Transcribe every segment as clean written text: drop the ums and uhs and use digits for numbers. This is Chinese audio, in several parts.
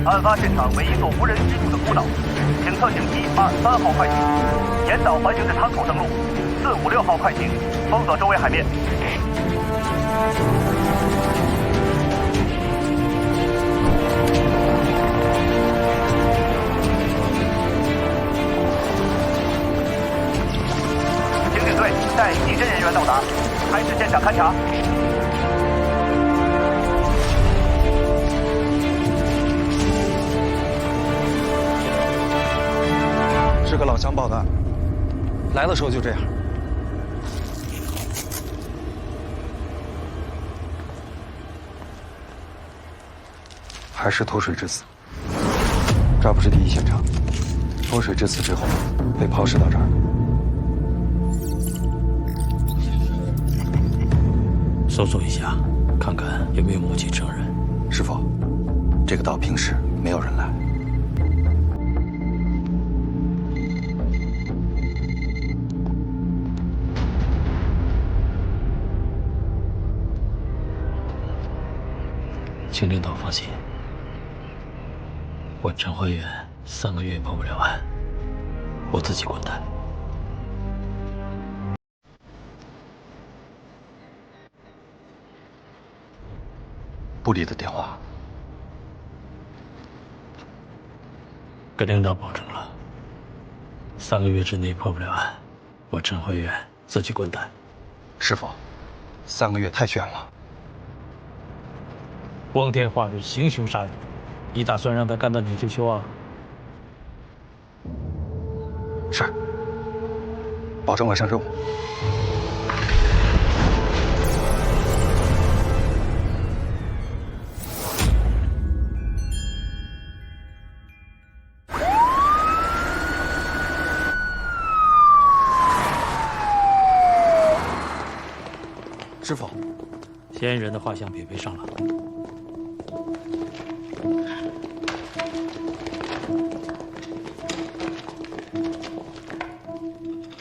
案发现场为一座无人居住的孤岛，请特行123号快艇沿岛环形至滩口登陆，456号快艇封锁周围海面。刑警队带刑侦人员到达，开始现场勘查。 是个老乡报的案，来的时候就这样。还是脱水致死。这不是第一现场，脱水致死之后被抛尸到这儿。搜索一下，看看有没有目击证人。师傅，这个岛平时没有人来。 请领导放心，我陈怀远3个月破不了案，我自己滚蛋。部里的电话，跟领导保证了，3个月之内破不了案，我陈怀远自己滚蛋。师傅，3个月太悬了。 光天化日，行凶杀人，你打算让他干到你退休啊？是，保证完成任务。师傅，嫌疑人的画像匹配上了。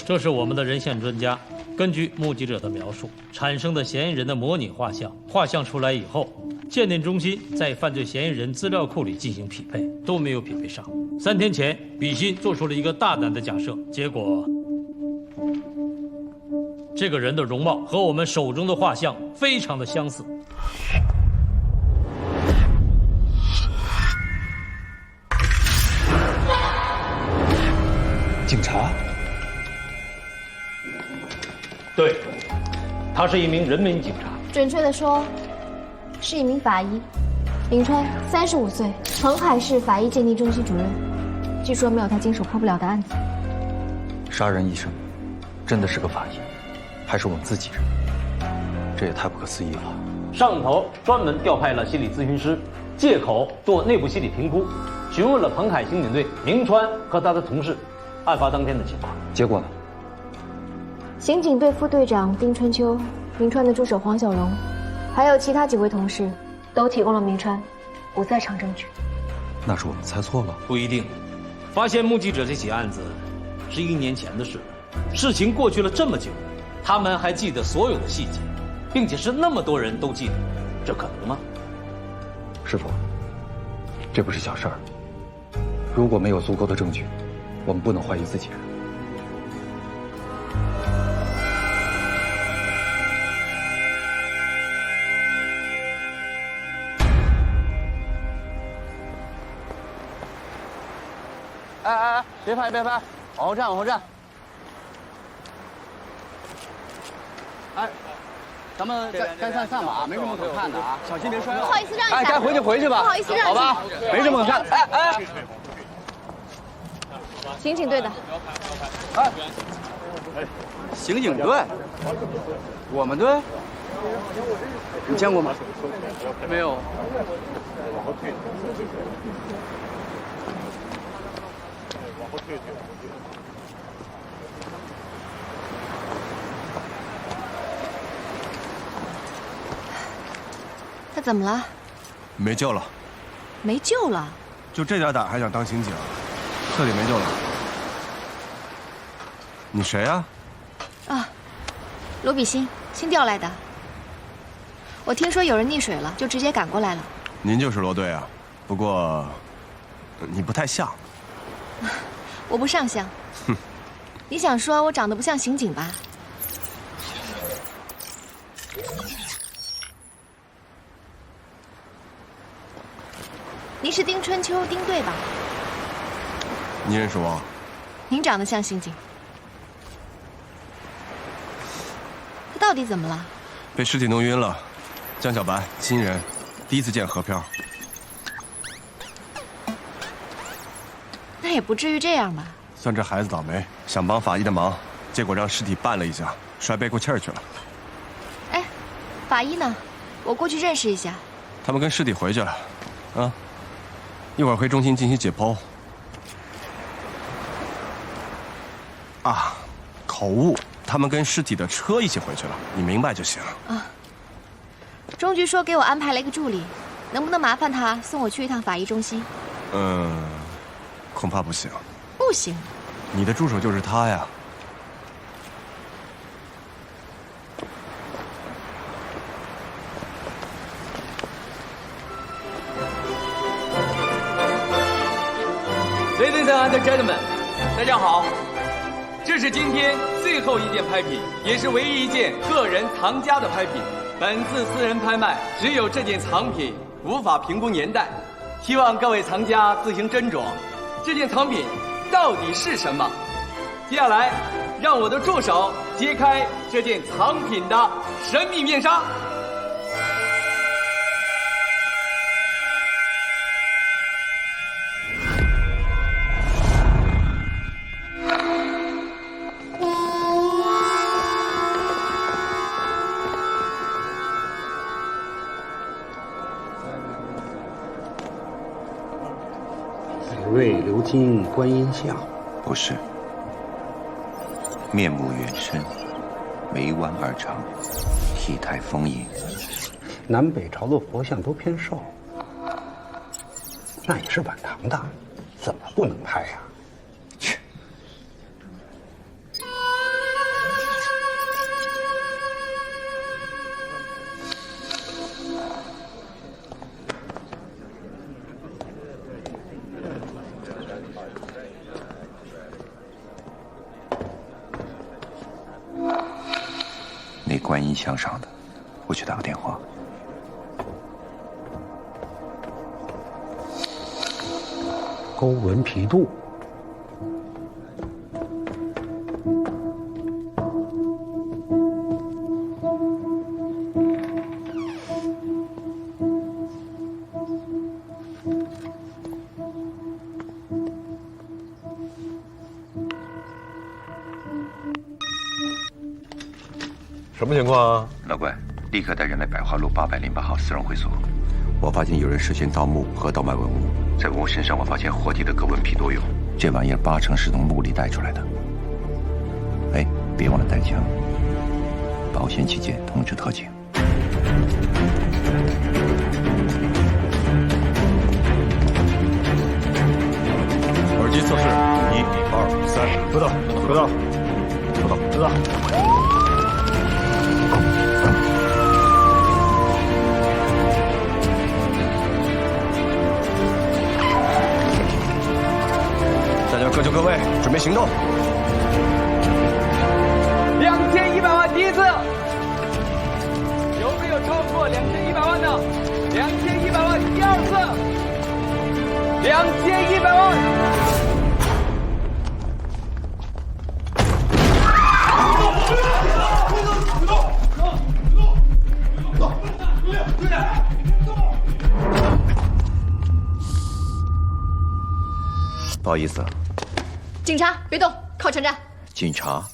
这是我们的人像专家根据目击者的描述产生的嫌疑人的模拟画像。画像出来以后，鉴定中心在犯罪嫌疑人资料库里进行匹配，都没有匹配上。3天前，比心做出了一个大胆的假设，结果这个人的容貌和我们手中的画像非常的相似。 警察？对，他是一名人民警察。准确的说，是一名法医，林川，35岁，澄海市法医鉴定中心主任。据说没有他经手破不了的案子。杀人一生，真的是个法医，还是我们自己人，这也太不可思议了。上头专门调派了心理咨询师，借口做内部心理评估，询问了彭海刑警队明川和他的同事案发当天的情况。结果呢？ 刑警队副队长丁春秋、明川的助手黄小龙，还有其他几位同事，都提供了明川不在场证据。那是我们猜错了？不一定，发现目击者这起案子是1年前的事，事情过去了这么久，他们还记得所有的细节，并且是那么多人都记得，这可能吗？师傅，这不是小事儿。如果没有足够的证据，我们不能怀疑自己人。 哎，别拍，往后站，哎，咱们该散吧，没什么可看的啊，小心别摔。不好意思让一下。哎，该回去吧。不好意思让一下。好吧，没什么可看。哎，刑警队的。哎，刑警队，我们队，你见过吗？没有。 他怎么了？没救了，没救了。就这点胆还想当刑警，彻底没救了。你谁呀？啊，罗比心，新调来的。我听说有人溺水了，就直接赶过来了。您就是罗队啊？不过你不太像。我不上相。你想说我长得不像刑警吧？您是丁春秋，丁队吧？你认识我？您长得像刑警。他到底怎么了？被尸体弄晕了。江小白，新人，第一次见河漂。那也不至于这样吧？算这孩子倒霉，想帮法医的忙，结果让尸体绊了一下，摔背过气儿去了。哎，法医呢？我过去认识一下。他们跟尸体回去了，啊，一会儿回中心进行解剖。啊，口误，他们跟尸体的车一起回去了，你明白就行。啊。中局说给我安排了一个助理，能不能麻烦他送我去一趟法医中心？恐怕不行。不行。你的助手就是他呀。Ladies and gentlemen， 大家好，这是今天最后一件拍品，也是唯一一件个人藏家的拍品。本次私人拍卖，只有这件藏品，无法评估年代，希望各位藏家自行斟酌。这件藏品到底是什么？接下来，让我的助手揭开这件藏品的神秘面纱。瑞鎏金观音像，不是，面目远深，眉弯而长，体态丰盈。南北朝的佛像都偏瘦，那也是晚唐的，怎么不能拍呀？切！那观音像上的，我去打个电话。勾纹皮肚，什么情况啊？老怪，立刻带人来百花路808号私人会所。我发现有人涉嫌盗墓和盗卖文物，在文物身上我发现活体的割纹皮都有，这玩意儿80%是从墓里带出来的。哎，别忘了带枪。保险起见，通知特警。耳机测试，1、2、3，收到，收到，收到，收到。大家各就各位，准备行动。2100万第一次，有没有超过2100万的？2100万第二次，2100万。不好意思，警察别动，靠墙站。警察。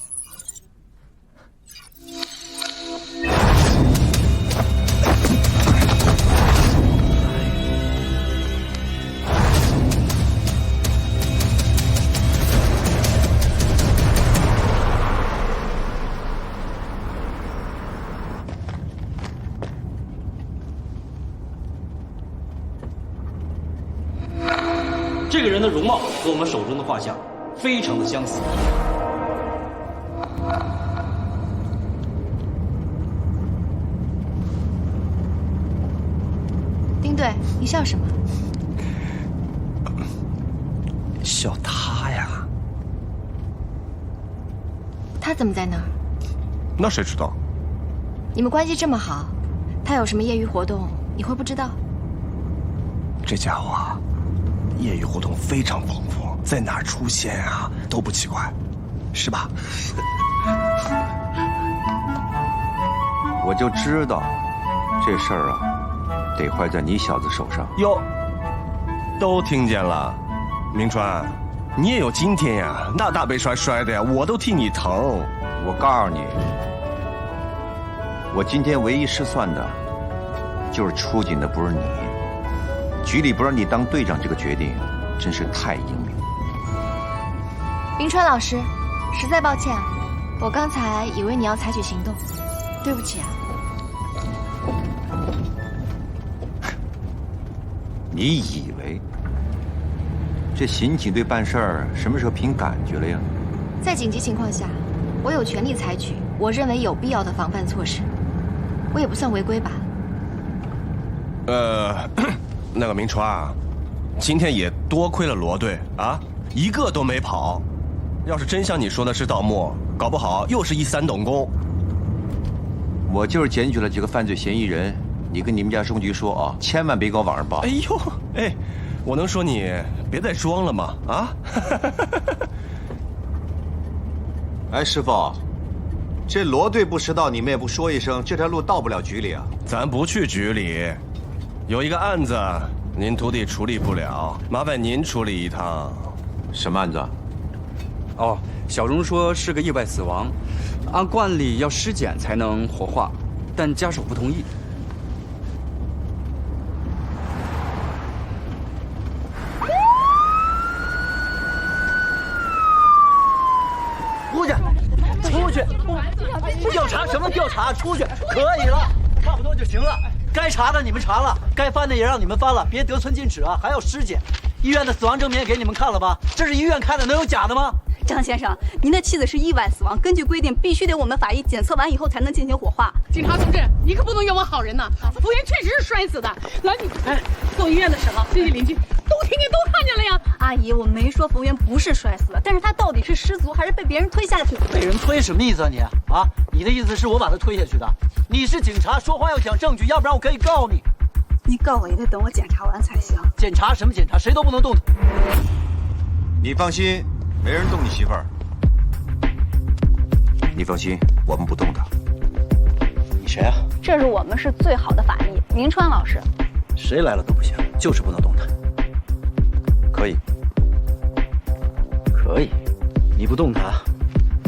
这个人的容貌和我们手中的画像非常的相似。丁队，你笑什么？叫他呀？他怎么在那儿？那谁知道？你们关系这么好，他有什么业余活动，你会不知道？这家伙啊，业余活动非常丰富，在哪儿出现啊都不奇怪，是吧？我就知道，这事儿啊，得坏在你小子手上。哟，都听见了，明川，你也有今天呀！那大背摔摔的呀，我都替你疼。我告诉你，我今天唯一失算的，就是出警的不是你。局里不让你当队长这个决定，真是太英明。冰川老师，实在抱歉，我刚才以为你要采取行动，对不起啊。你以为这刑警队办事儿什么时候凭感觉了呀？在紧急情况下，我有权利采取我认为有必要的防范措施，我也不算违规吧？那个明川啊，今天也多亏了罗队啊，一个都没跑。要是真像你说的是盗墓，搞不好又是一三等功。我就是检举了几个犯罪嫌疑人，你跟你们家中局说啊，千万别给我往上报。哎呦，哎，我能说你别再装了吗？啊？哎，师傅，这罗队不迟到，你们也不说一声，这条路到不了局里啊。咱不去局里，有一个案子，您徒弟处理不了，麻烦您处理一趟。什么案子？哦，小荣说是个意外死亡，按惯例要尸检才能火化，但家属不同意。出去，出去！调查什么调查？出去！可以了，差不多就行了。该查的你们查了，该翻的也让你们翻了，别得寸进尺啊！还要尸检，医院的死亡证明也给你们看了吧？这是医院开的，能有假的吗？张先生，您的妻子是意外死亡，根据规定，必须得我们法医检测完以后才能进行火化。警察同志，你可不能冤枉好人呐！服务员确实是摔死的。来，你送医院的时候，这些邻居都听见、都看见了呀。阿姨，我没说服务员不是摔死的，但是他到底是失足还是被别人推下去的？被人推什么意思啊你？啊，你的意思是我把他推下去的？你是警察，说话要讲证据，要不然我可以告你。你告我也得等我检查完才行。检查什么检查？谁都不能动他。你放心，没人动你媳妇儿。你放心，我们不动他。你谁啊？这是我们市最好的法医明川老师。谁来了都不行，就是不能动他。可以，可以，你不动他，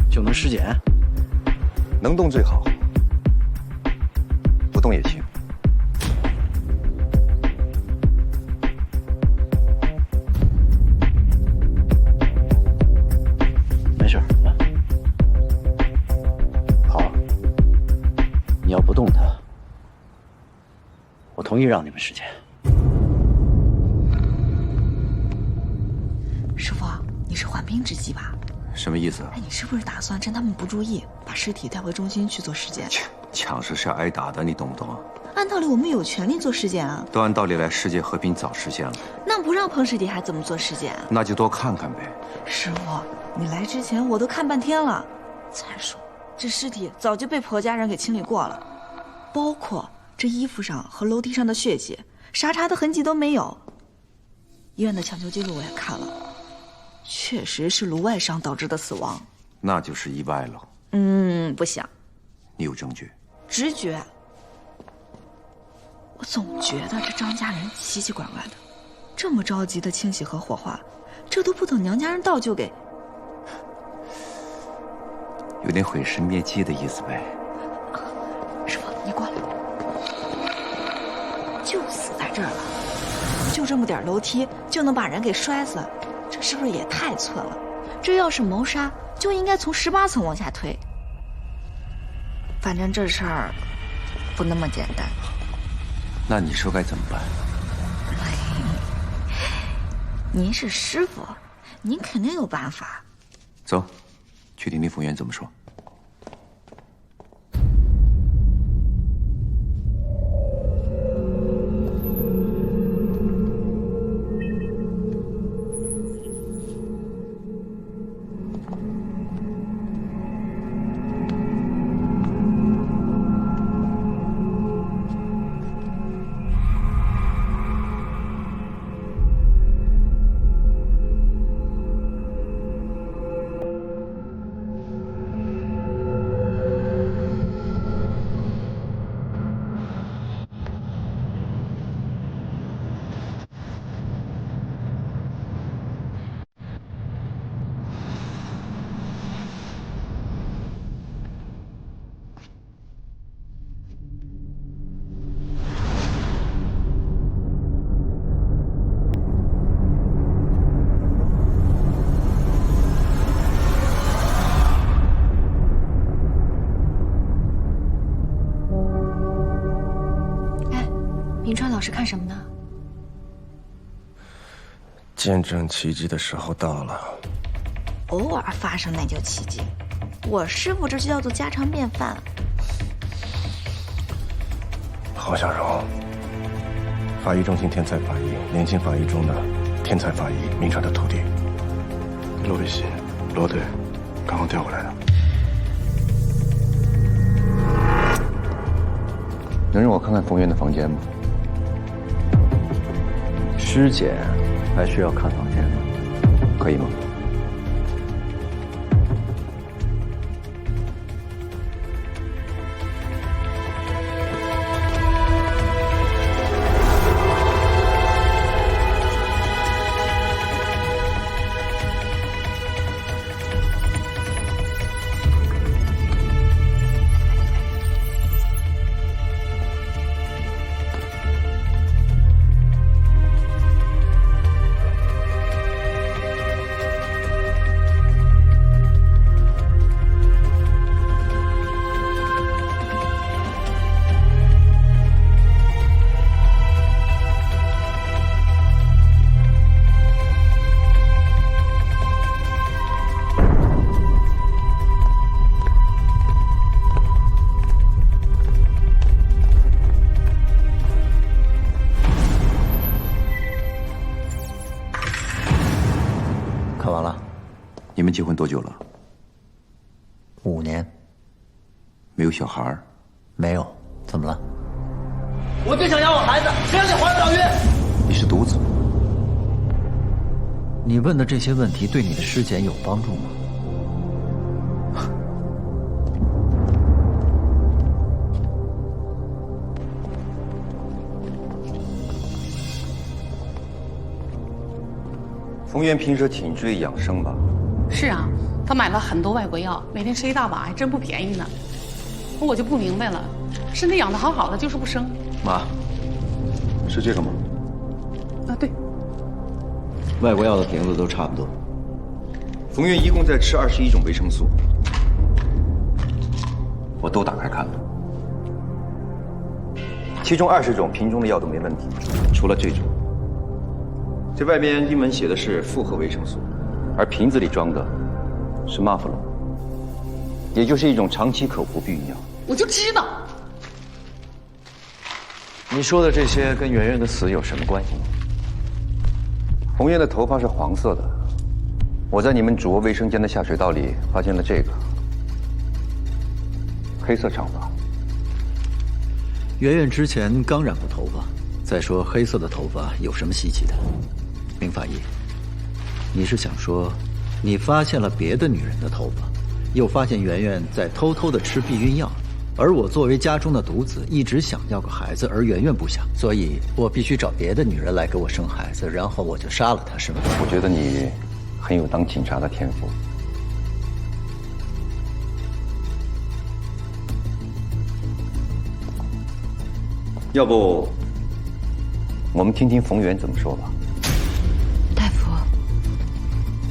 就能尸检？能动最好，不动也行。没事啊。好，你要不动他，我同意让你们尸检。师傅，你是缓兵之计吧？什么意思？哎，你是不是打算趁他们不注意，把尸体带回中心去做尸检？抢尸是要挨打的，你懂不懂？按道理我们有权利做尸检啊。都按道理来，世界和平早实现了。那不让碰尸体还怎么做尸检？那就多看看呗。师傅，你来之前我都看半天了。再说，这尸体早就被婆家人给清理过了，包括这衣服上和楼梯上的血迹，啥查的痕迹都没有。医院的抢救记录我也看了。确实是颅外伤导致的死亡，那就是意外了。不行。你有证据？直觉。我总觉得这张家人奇奇怪怪的，这么着急的清洗和火化，这都不等娘家人到就给……有点毁尸灭迹的意思呗。师傅，你过来。就死在这儿了，就这么点楼梯就能把人给摔死。这是不是也太寸了？这要是谋杀，就应该从18层往下推。反正这事儿不那么简单。那你说该怎么办？您是师傅，您肯定有办法。走，去听听服务员怎么说。明川老师看什么呢？见证奇迹的时候到了。偶尔发生那叫奇迹，我师傅这就叫做家常便饭。黄小荣，法医中心天才法医，年轻法医中的天才法医，明川的徒弟。罗维西，罗队，刚刚调过来的。能让我看看冯源的房间吗？尸检还需要看房间吗？可以吗？看完了。你们结婚多久了？5年。没有小孩？没有。怎么了？我就想要我孩子，谁让你怀不了孕？你是独子。你问的这些问题对你的尸检有帮助吗？冯源平时挺注意养生吧？是啊，他买了很多外国药，每天吃一大把，还真不便宜呢。我就不明白了，身体养得好好的，就是不生。妈，是这个吗？啊，对。外国药的瓶子都差不多。冯源一共在吃21种维生素，我都打开看了，其中20种瓶中的药都没问题，除了这种。这外面英文写的是复合维生素，而瓶子里装的是吗啡龙，也就是一种长期口服避孕药。我就知道。你说的这些跟圆圆的死有什么关系吗？冯源的头发是黄色的，我在你们主卧卫生间的下水道里发现了这个黑色长发。圆圆之前刚染过头发，再说黑色的头发有什么稀奇的？明法医，你是想说，你发现了别的女人的头发，又发现圆圆在偷偷的吃避孕药，而我作为家中的独子，一直想要个孩子，而圆圆不想，所以我必须找别的女人来给我生孩子，然后我就杀了她，是吗？我觉得你很有当警察的天赋。要不，我们听听冯源怎么说吧。大夫，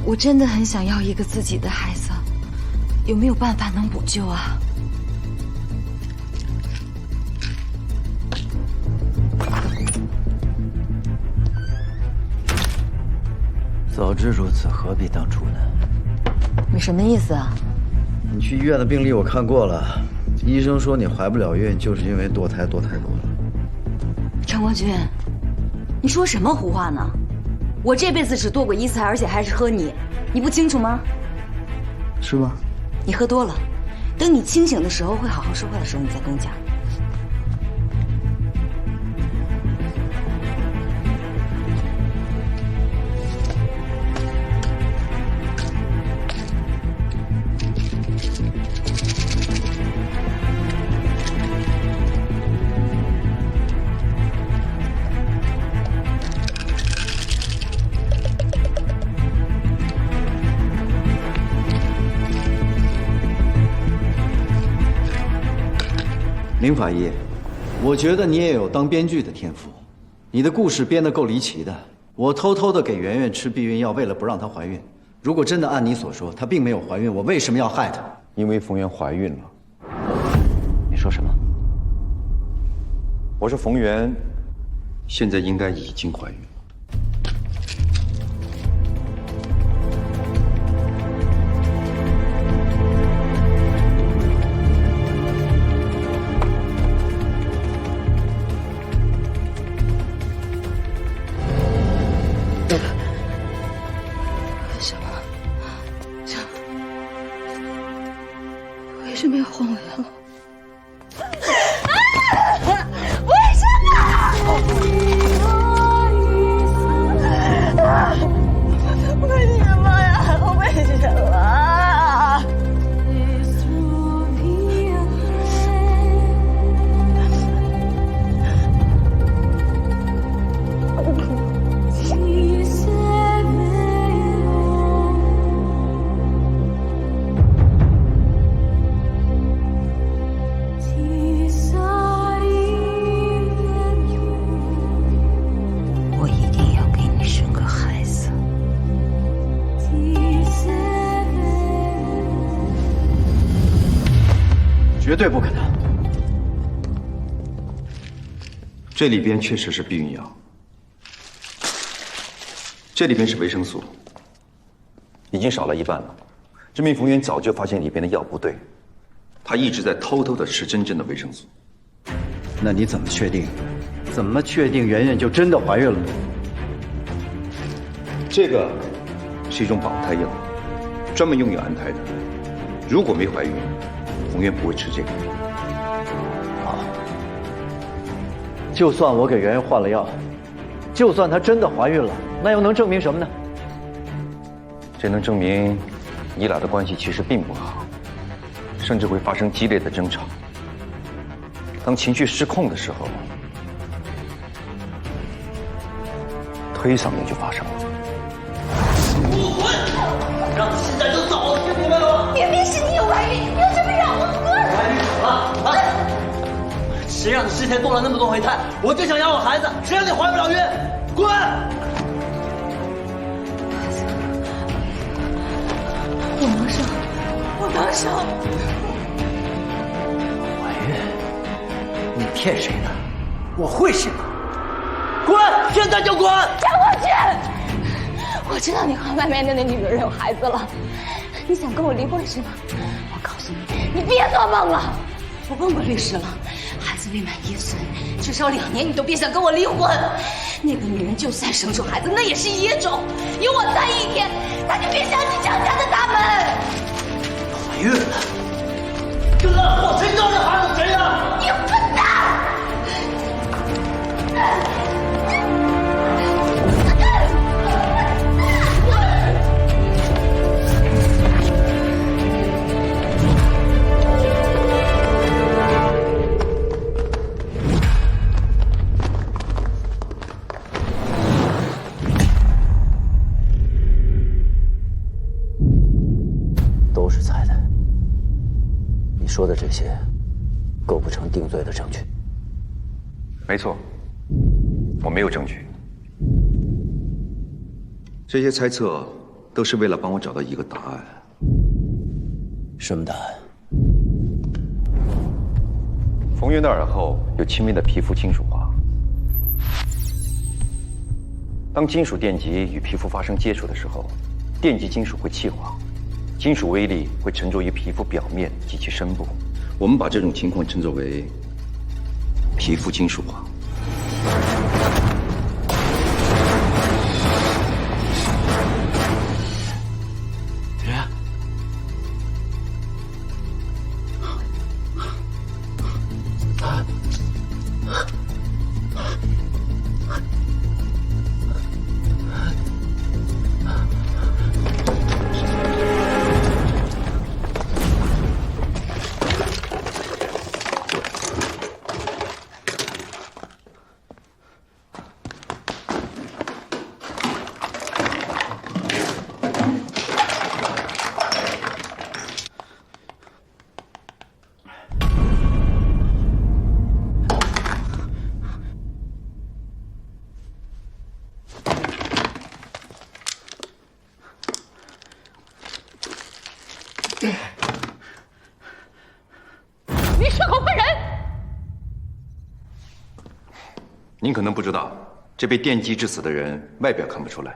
我真的很想要一个自己的孩子，有没有办法能补救啊？早知如此，何必当初呢？你什么意思啊？你去医院的病历我看过了，医生说你怀不了孕，就是因为堕胎堕太多了。陈国军，你说什么胡话呢？我这辈子只堕过1次，而且还是和你，你不清楚吗？是吗？你喝多了，等你清醒的时候，会好好说话的时候，你再跟我讲。林法医，我觉得你也有当编剧的天赋，你的故事编得够离奇的。我偷偷的给圆圆吃避孕药，为了不让她怀孕。如果真的按你所说，她并没有怀孕，我为什么要害她？因为冯源怀孕了。你说什么？我说冯源现在应该已经怀孕了。为什么要换我呀？为什么？为什么呀？为什么？我一定要给你生个孩子。绝对不可能。这里边确实是避孕药，这里边是维生素，已经少了一半了。这名冯源早就发现里边的药不对，他一直在偷偷的吃真正的维生素。那你怎么确定？怎么确定圆圆就真的怀孕了呢？这个是一种保胎药，专门用于安胎的。如果没怀孕，冯源不会吃这个。好，就算我给圆圆换了药，就算她真的怀孕了，那又能证明什么呢？这能证明你俩的关系其实并不好，甚至会发生激烈的争吵。当情绪失控的时候，推搡也就发生了。不滚！让你现在就走，听明白了吗？明明是你有怀孕，你为什么让我滚？怀孕什么？啊！谁让你之前堕了那么多回胎？我就想要个孩子，谁让你怀不了孕？滚！我能生，我能生。怀孕？你骗谁呢？我会生的。滚！现在就滚！让我去！我知道你和外面的那女人有孩子了，你想跟我离婚是吗？我告诉你，你别做梦了！我问过律师了，孩子未满1岁，至少2年，你都别想跟我离婚。那个女人就算生出孩子，那也是野种，有我在一天，她就别想进张家的大门。怀孕了，跟烂货谁招惹孩子谁呀？你混蛋！都是猜的。你说的这些，构不成定罪的证据。没错，我没有证据。这些猜测都是为了帮我找到一个答案。什么答案？冯源的耳后有轻微的皮肤金属化。当金属电极与皮肤发生接触的时候，电极金属会气化，金属微粒会沉着于皮肤表面及其深部。我们把这种情况称作为皮肤金属化。您可能不知道，这被电击致死的人外表看不出来，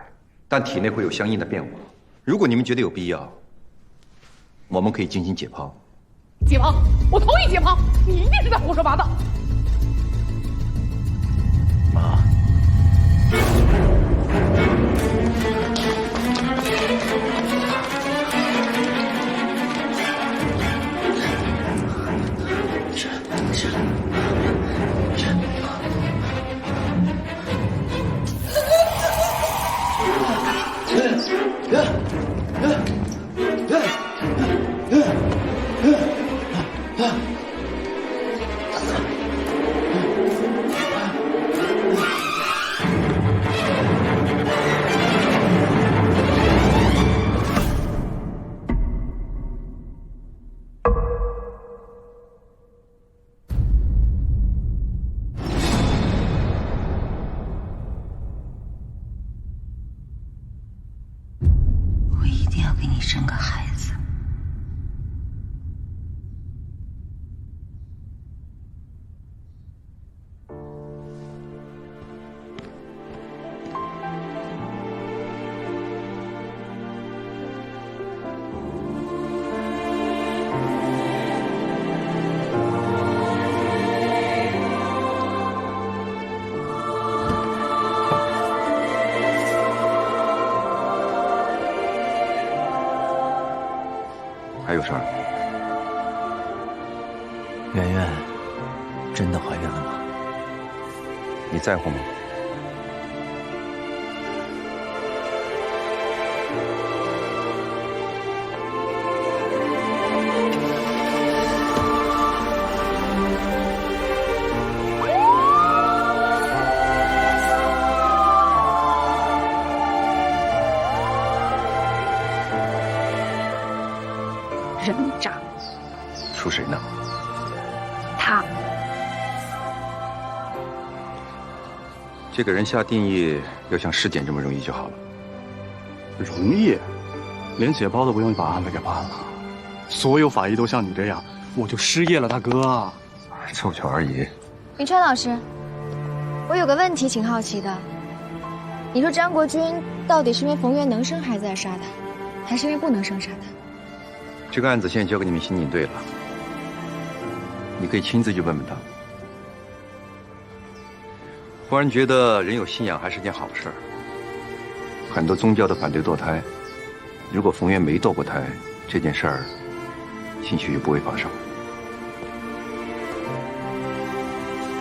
但体内会有相应的变化。如果你们觉得有必要，我们可以进行解剖。解剖，我同意解剖。你一定是在胡说八道。妈。我一定要给你生个孩子。还有事儿？圆圆真的怀孕了吗？你在乎吗？人渣。说谁呢？他。这个人下定义要像尸检这么容易就好了。容易，连解剖都不用把案子给办了。所有法医都像你这样，我就失业了，大哥。凑巧而已。明川老师，我有个问题挺好奇的。你说张国军到底是因为冯源能生孩子而杀他，还是因为不能生杀他？这个案子现在交给你们刑警队了，你可以亲自去问问他。忽然觉得人有信仰还是件好事儿。很多宗教都反对堕胎，如果冯源没堕过胎，这件事儿兴许就不会发生。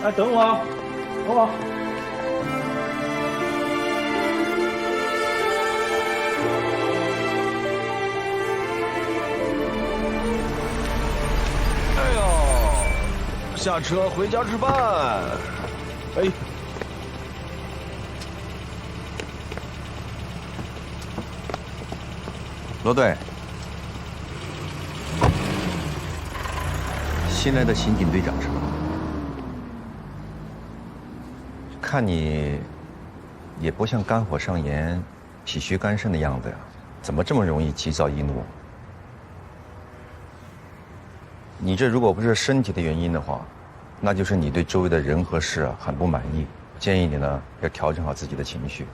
哎，等我，等我。下车回家吃饭。哎，罗队，新来的刑警队长是吧？看你也不像肝火上炎、脾虚肝肾的样子呀，怎么这么容易急躁易怒？你这如果不是身体的原因的话，那就是你对周围的人和事很不满意。建议你呢要调整好自己的情绪，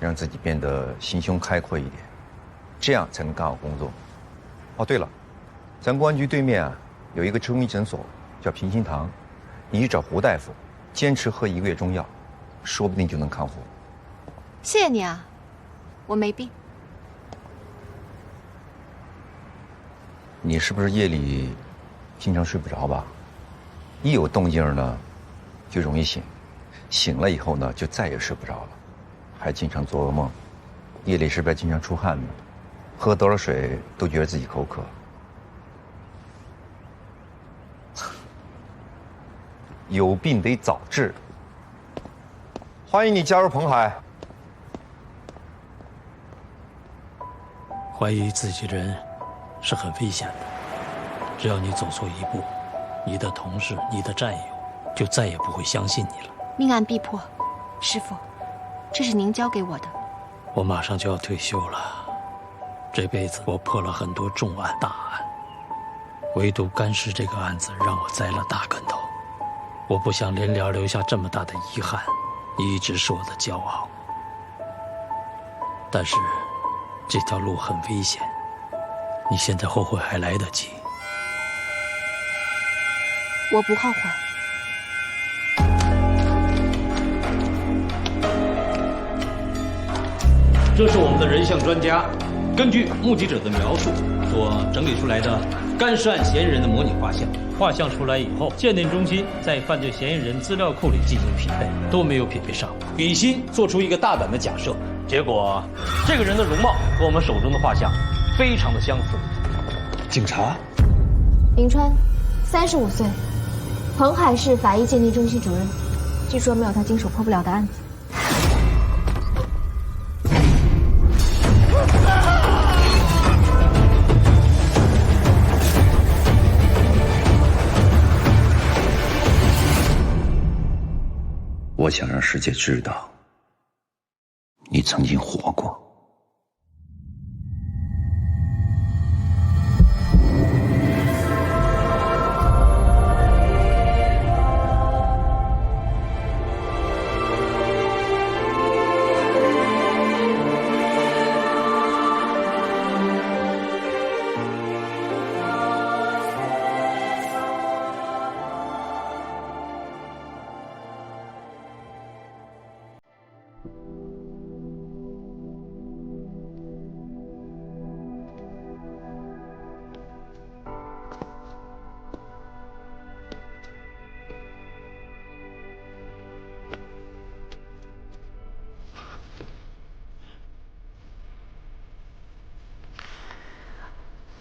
让自己变得心胸开阔一点，这样才能干好工作。哦，对了，咱公安局对面有一个中医诊所叫平心堂，你去找胡大夫，坚持喝1个月中药，说不定就能康复。谢谢你啊，我没病。你是不是夜里经常睡不着吧？一有动静呢，就容易醒，醒了以后呢，就再也睡不着了，还经常做噩梦。夜里是不是经常出汗呢？喝多少水都觉得自己口渴。有病得早治。欢迎你加入彭海。怀疑自己人是很危险的，只要你走错一步，你的同事、你的战友就再也不会相信你了。命案必破，师傅，这是您交给我的。我马上就要退休了，这辈子我破了很多重案大案，唯独干尸这个案子让我栽了大跟头。我不想临了留下这么大的遗憾。你一直是我的骄傲，但是这条路很危险，你现在后悔还来得及。我不后悔。这是我们的人像专家根据目击者的描述所整理出来的干涉案嫌疑人的模拟画像。画像出来以后，鉴定中心在犯罪嫌疑人资料库里进行匹配，都没有匹配上。比心做出一个大胆的假设，结果这个人的容貌和我们手中的画像非常的相似。警察，明川，35岁，彭海市法医鉴定中心主任，据说没有他经手破不了的案子。我想让世界知道，你曾经活过。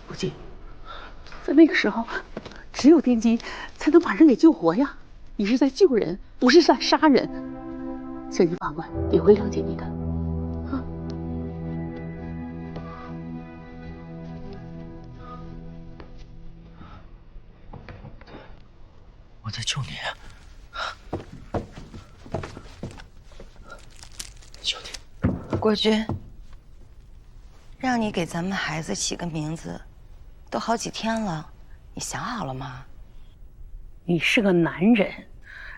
不进，在那个时候，只有电击才能把人给救活呀！你是在救人，不是在杀人。相信法官也会谅解你的。啊！我在救你，兄弟，国军，让你给咱们孩子起个名字，都好几天了，你想好了吗？你是个男人，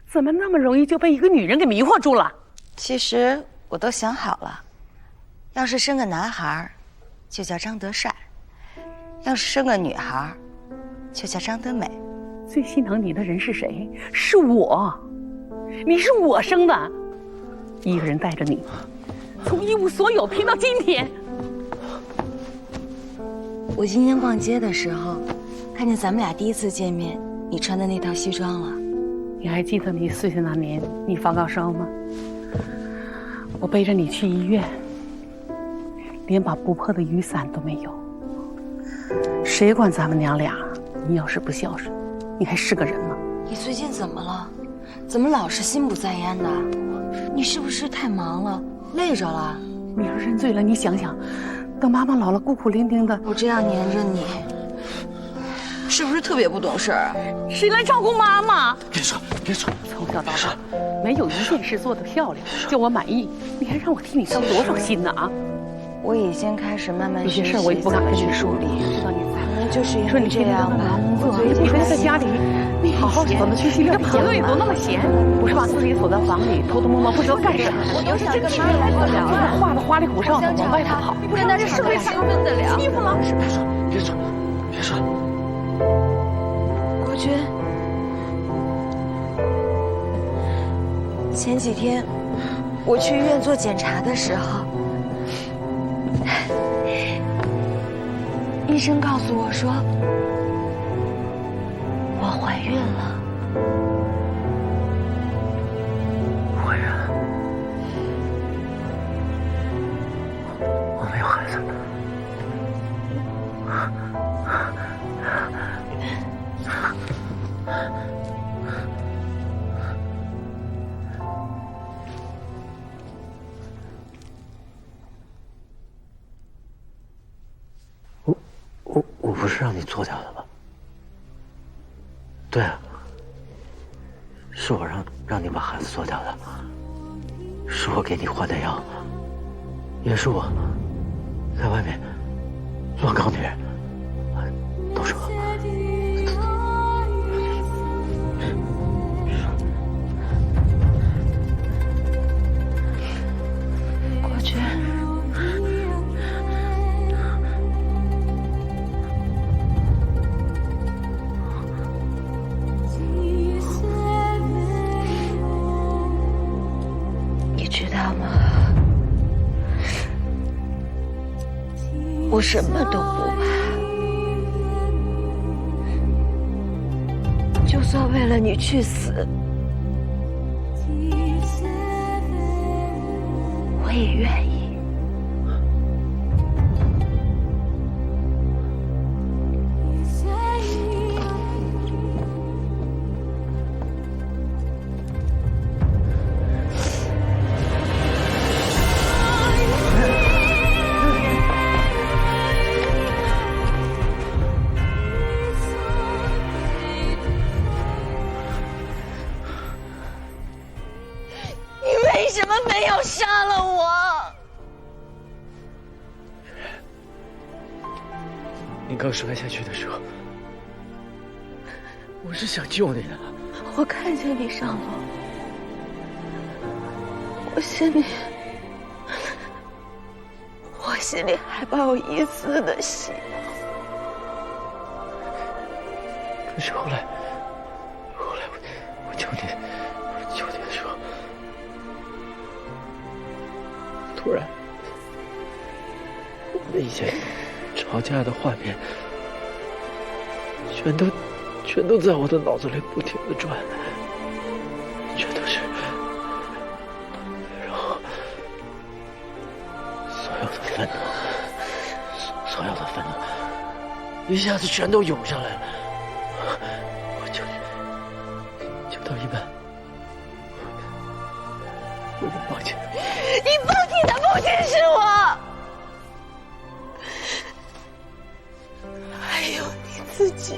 怎么那么容易就被一个女人给迷惑住了？其实我都想好了，要是生个男孩，就叫张德帅；要是生个女孩，就叫张德美。最心疼你的人是谁？是我，你是我生的，一个人带着你，从一无所有拼到今天。我今天逛街的时候，看见咱们俩第一次见面，你穿的那套西装了。你还记得你4岁那年你发高烧吗？我背着你去医院，连把不破的雨伞都没有。谁管咱们娘俩？你要是不孝顺，你还是个人吗？你最近怎么了？怎么老是心不在焉的？你是不是太忙了，累着了？你要认罪了，你想想，等妈妈老了孤苦伶仃的，我这样黏着你，是不是特别不懂事儿？谁来照顾妈妈？别说，别说，从小到大，没有一件事做得漂亮，叫我满意。你还让我替你操多少心呢啊！我已经开始慢慢有些事儿我也不敢跟你说，知道你在。可能就是因说你为这样吧，你不说在家里，你好好怎么学习？你的朋友也都那么闲，不是把自己锁在房里，偷偷摸摸不知道干什么。我都想跟妈来不了了，画的花里胡哨的往外头跑，跟他是会兴奋得了。欺负了？别说，别说，别说。国军，前几天我去医院做检查的时候，医生告诉我说，我怀孕了。怀孕？我没有孩子。我不是让你做掉的吗？对啊，是我让你把孩子做掉的，是我给你换的药，也是我在外面乱搞女人，都是我。道吗？我什么都不怕，就算为了你去死，我也愿意。为什么没有杀了我？你刚摔下去的时候，我是想救你的。我看见你上楼，我心里还抱有一丝的希望。可是后来我救你的时候，突然，我们以前吵架的画面，全都在我的脑子里不停地转，全都是，然后所有的愤怒，一下子全都涌上来了。我救到一半，我就放弃了。你放弃的不仅是我，还有你自己。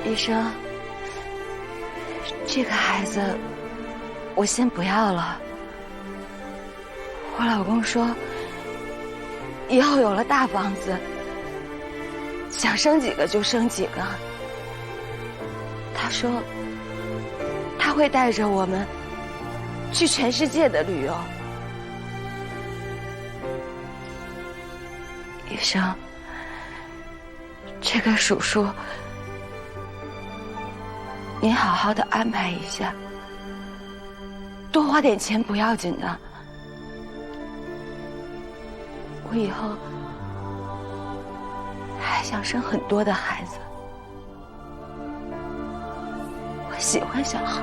医生，这个孩子我先不要了。我老公说，以后有了大房子，想生几个就生几个。他说，他会带着我们去全世界的旅游。医生，这个手术您好好的安排一下，多花点钱不要紧的。我以后还想生很多的孩子，我喜欢小孩。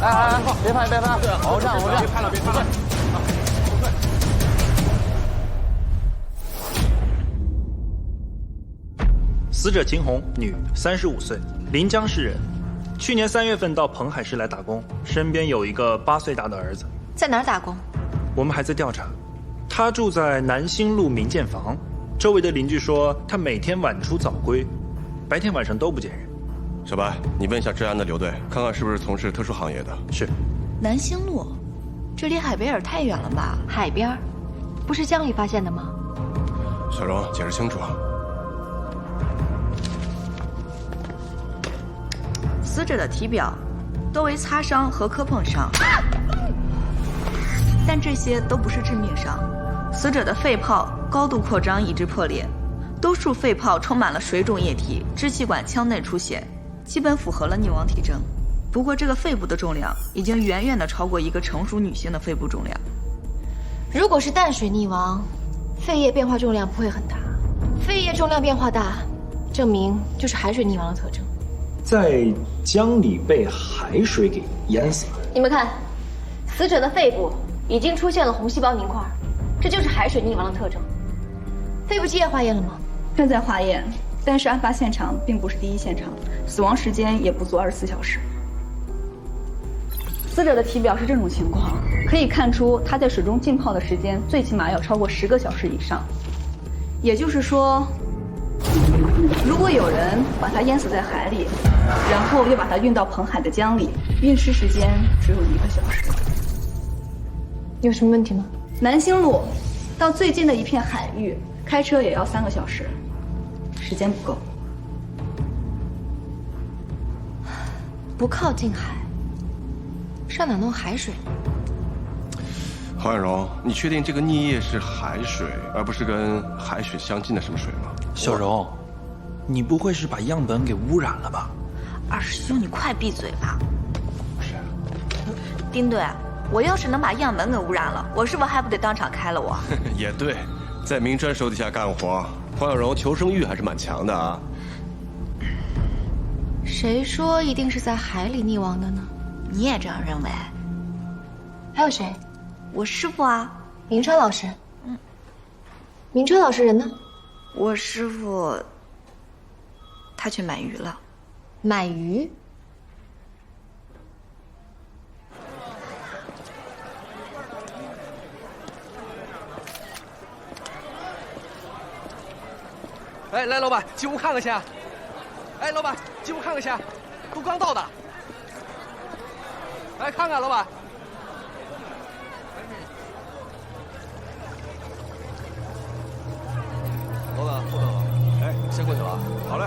哎，别拍，别拍，好好站，好好站。别拍了，别拍了。死者秦红，女，35岁，临江市人。去年3月份到彭海市来打工，身边有一个8岁大的儿子。在哪儿打工？我们还在调查。他住在南兴路民建房，周围的邻居说他每天晚出早归，白天晚上都不见人。小白，你问一下治安的刘队，看看是不是从事特殊行业的。是。南兴路，这离海边儿太远了吧？海边，不是江里发现的吗？小荣，解释清楚。死者的体表多为擦伤和磕碰伤，但这些都不是致命伤。死者的肺泡高度扩张以致破裂，多数肺泡充满了水肿液体，支气管腔内出血，基本符合了溺亡体征。不过这个肺部的重量已经远远的超过一个成熟女性的肺部重量。如果是淡水溺亡，肺叶变化重量不会很大，肺叶重量变化大，证明就是海水溺亡的特征。在江里被海水给淹死了。你们看，死者的肺部已经出现了红细胞凝块，这就是海水溺亡的特征。肺部积液化验了吗？正在化验，但是案发现场并不是第一现场，死亡时间也不足24小时。死者的体表是这种情况，可以看出他在水中浸泡的时间最起码要超过10个小时以上。也就是说，如果有人把他淹死在海里，然后又把他运到彭海的江里，运尸时间只有1个小时。有什么问题吗？南兴路到最近的一片海域，开车也要3个小时，时间不够。不靠近海，上哪弄海水？黄婉蓉，你确定这个溺液是海水，而不是跟海水相近的什么水吗？小荣，你不会是把样本给污染了吧？二师兄，你快闭嘴吧！是。丁队，我要是能把样本给污染了，我是不是还不得当场开了我？也对，在明川手底下干活，黄小荣求生欲还是蛮强的啊。谁说一定是在海里溺亡的呢？你也这样认为？还有谁？我师傅啊，明川老师。明川老师人呢？我师傅，他去买鱼了。买鱼？哎，来，老板，进屋看看去。哎，老板，进屋看看去，都刚到的。来看看，老板。老板，后头。哎，先过去了啊。好嘞。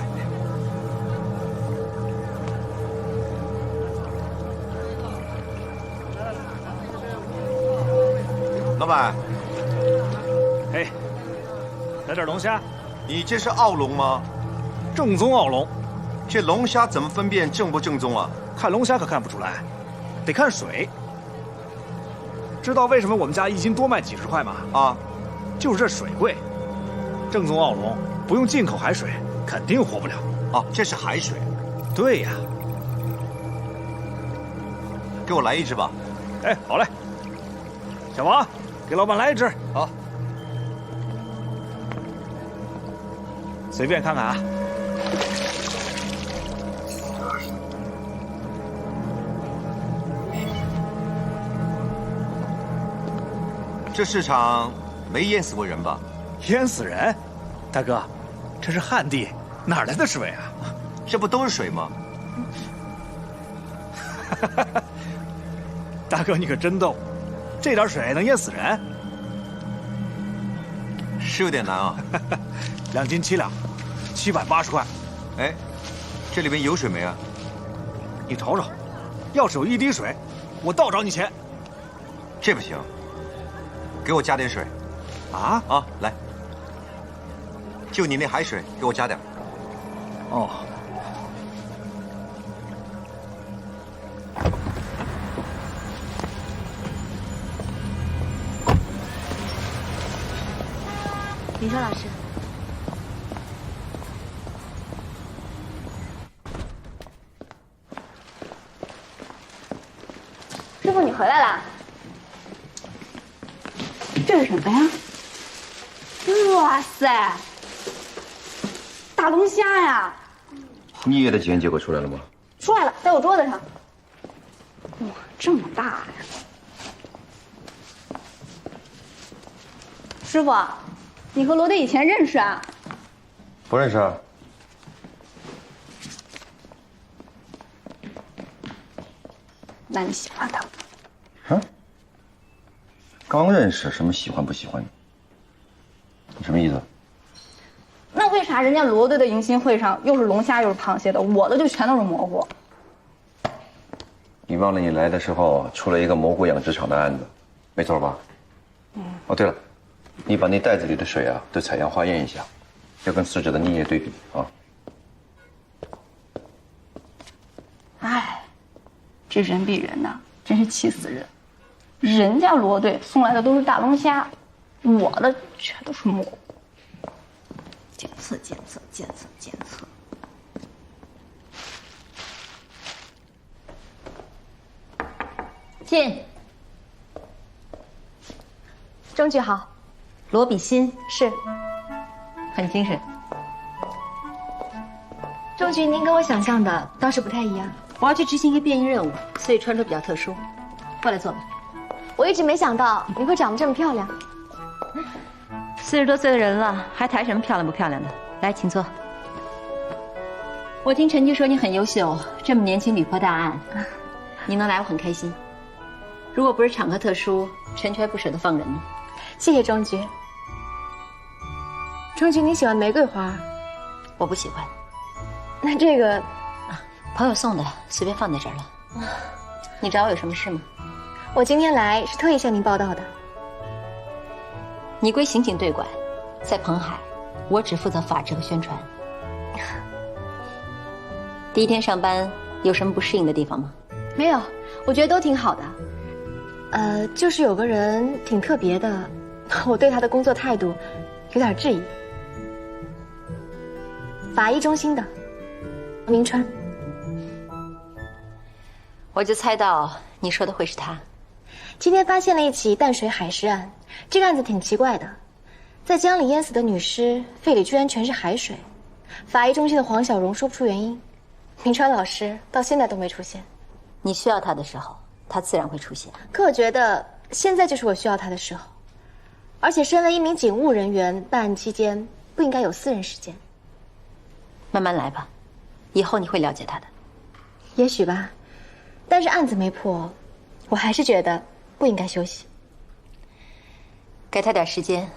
老板，哎，来点龙虾。你这是澳龙吗？正宗澳龙。这龙虾怎么分辨正不正宗啊？看龙虾可看不出来，得看水。知道为什么我们家1斤多卖几十块吗？啊，就是这水贵。正宗澳龙不用进口海水，肯定活不了。啊，这是海水。对呀。给我来1只吧。哎，好嘞。小王，给老板来1只。好。随便看看啊。这市场没淹死过人吧？淹死人？大哥，这是旱地，哪来的水啊？这不都是水吗？大哥，你可真逗，这点水能淹死人？是有点难啊。2斤7两，780块。哎，这里面有水没啊？你瞅瞅，要是有1滴水，我倒找你钱。这不行，给我加点水。啊，来，就你那海水，给我加点。哦。明川老师。师傅，你回来啦？这是什么呀？哇塞，大龙虾呀！你也的检验结果出来了吗？出来了，在我桌子上。哇，这么大呀！师傅，你和罗队以前认识啊？不认识啊。那你喜欢他？啊？刚认识，什么喜欢不喜欢？你什么意思？那为啥人家罗队的迎新会上又是龙虾又是螃蟹的，我的就全都是蘑菇？你忘了你来的时候出了一个蘑菇养殖场的案子，没错吧？哦，对了，你把那袋子里的水啊都采样化验一下，要跟死者的溺液对比啊。哎，这人比人呐，真是气死人！人家罗队送来的都是大龙虾，我的全都是蘑菇。检测，检测，检测，检测。进。证据好。罗比心是。很精神。证据您跟我想象的倒是不太一样。我要去执行一个变异任务，所以穿着比较特殊。过来坐吧。我一直没想到你会长得这么漂亮。 40多岁的人了，还谈什么漂亮不漂亮的？来，请坐。我听陈局说你很优秀，这么年轻屡破大案，你能来我很开心。如果不是场合特殊，陈局还不舍得放人呢。谢谢钟局。钟局，你喜欢玫瑰花？我不喜欢。那这个，朋友送的，随便放在这儿了。你找我有什么事吗？我今天来是特意向您报道的。 你归刑警队管，在彭海，我只负责法制和宣传。第一天上班有什么不适应的地方吗？没有，我觉得都挺好的。就是有个人挺特别的，我对他的工作态度有点质疑。法医中心的明川，我就猜到你说的会是他。今天发现了一起淡水海尸案。 这个案子挺奇怪的，在江里淹死的女尸肺里居然全是海水。法医中心的黄小荣说不出原因，明川老师到现在都没出现。你需要他的时候，他自然会出现。可我觉得现在就是我需要他的时候，而且身为一名警务人员，办案期间不应该有私人时间。慢慢来吧，以后你会了解他的。也许吧，但是案子没破，我还是觉得不应该休息。 给他点时间，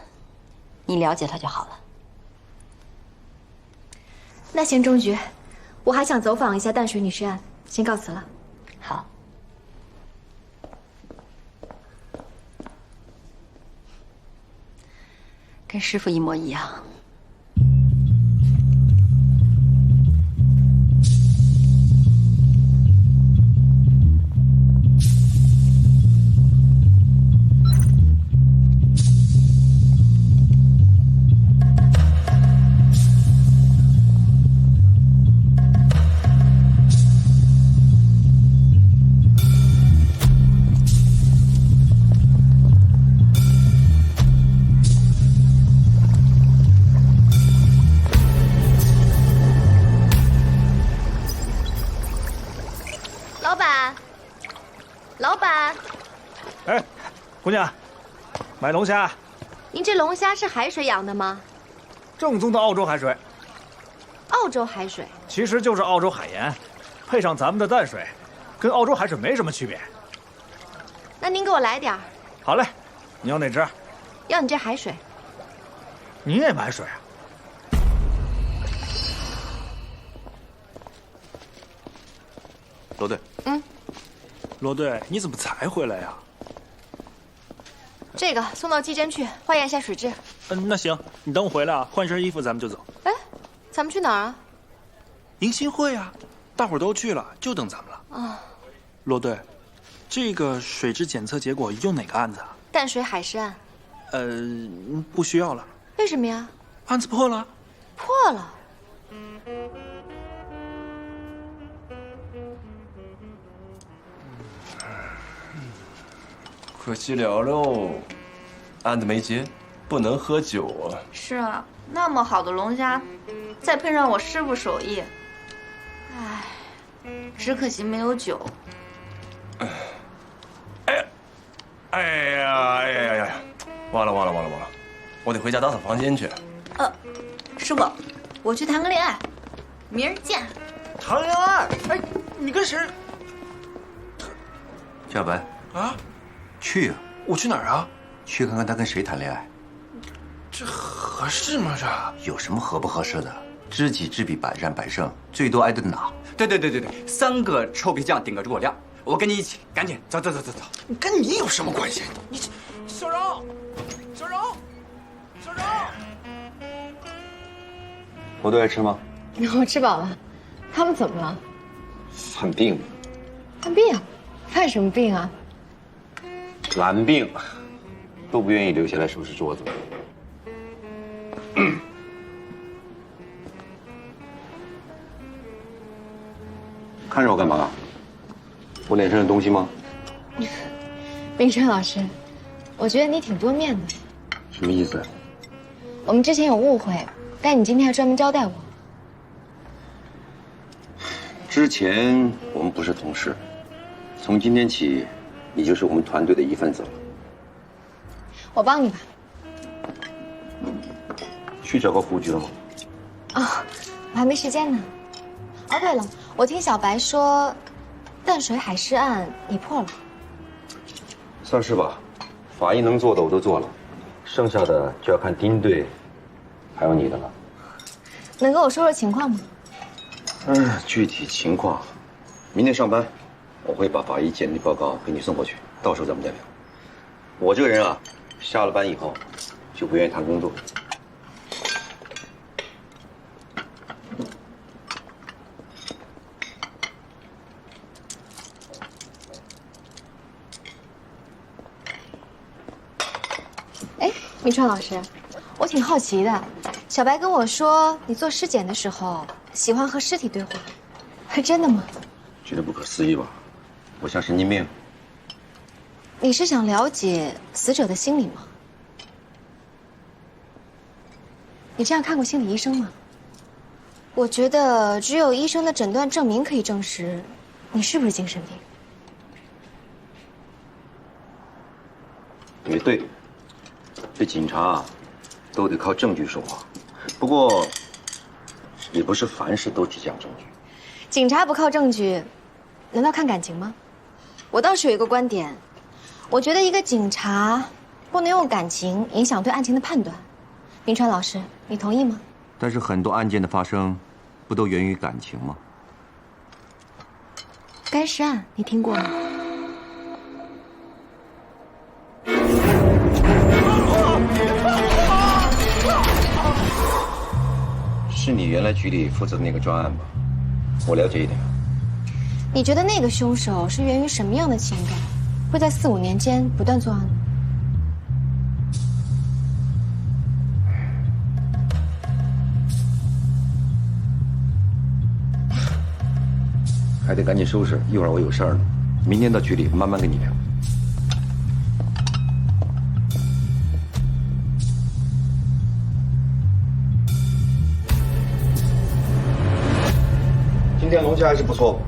你了解他就好了。那行，钟局，我还想走访一下淡水女尸案，先告辞了。好。跟师傅一模一样。 哎，姑娘，买龙虾。您这龙虾是海水养的吗？正宗的澳洲海水。澳洲海水其实就是澳洲海盐，配上咱们的淡水，跟澳洲海水没什么区别。那您给我来点儿。好嘞，你要哪只？要你这海水。你也买水啊？罗队。罗队，你怎么才回来呀？这个送到基针去化验一下水质。那行，你等我回来啊，换身衣服咱们就走。哎，咱们去哪儿啊？迎新会啊，大伙儿都去了，就等咱们了。啊，罗队，这个水质检测结果用哪个案子啊？淡水海尸案。不需要了。为什么呀？案子破了。破了。可惜了喽，案子没结，不能喝酒啊。是啊，那么好的龙虾，再配上我师傅手艺，唉，只可惜没有酒。哎呀！忘了，我得回家打扫房间去。师傅，我去谈个恋爱，明儿见。谈恋爱？哎，你跟谁？小白啊，去啊！我去哪儿啊？去看看他跟谁谈恋爱。这合适吗？这有什么合不合适的？知己知彼，百战百胜，最多挨顿打。对，3个臭皮匠顶个诸葛亮，我跟你一起，赶紧走。跟你有什么关系？你小柔，我都爱吃吗？我吃饱了。他们怎么了？犯病了。犯病啊？犯什么病啊？懒病，都不愿意留下来收拾桌子。看着我干嘛？我脸上有东西吗？冰川老师，我觉得你挺多面的。什么意思？我们之前有误会，但你今天还专门交代我。之前我们不是同事，从今天起，你就是我们团队的一份子了。我帮你吧。去找个服务局了吗？哦，我还没时间呢。哦，对了，我听小白说，淡水海尸案你破了。算是吧，法医能做的我都做了，剩下的就要看丁队，还有你的了。能跟我说说情况吗？具体情况，明天上班，我会把法医鉴定报告给你送过去，到时候咱们再聊。我这个人啊，下了班以后就不愿意谈工作。明川老师，我挺好奇的，小白跟我说你做尸检的时候喜欢和尸体对话，是真的吗？觉得不可思议吧？我像神经病？你是想了解死者的心理吗？你这样看过心理医生吗？我觉得只有医生的诊断证明可以证实你是不是精神病。也对。这警察啊，都得靠证据说话。不过，也不是凡事都只讲证据。警察不靠证据，难道看感情吗？我倒是有一个观点，我觉得一个警察不能用感情影响对案情的判断。明川老师，你同意吗？但是很多案件的发生，不都源于感情吗？干尸案，你听过吗？是你原来局里负责的那个专案吧？我了解一点。你觉得那个凶手是源于什么样的情感，会在4、5年间不断作案呢？还得赶紧收拾，一会儿我有事儿了。明天到局里慢慢跟你聊。今天龙虾还是不错。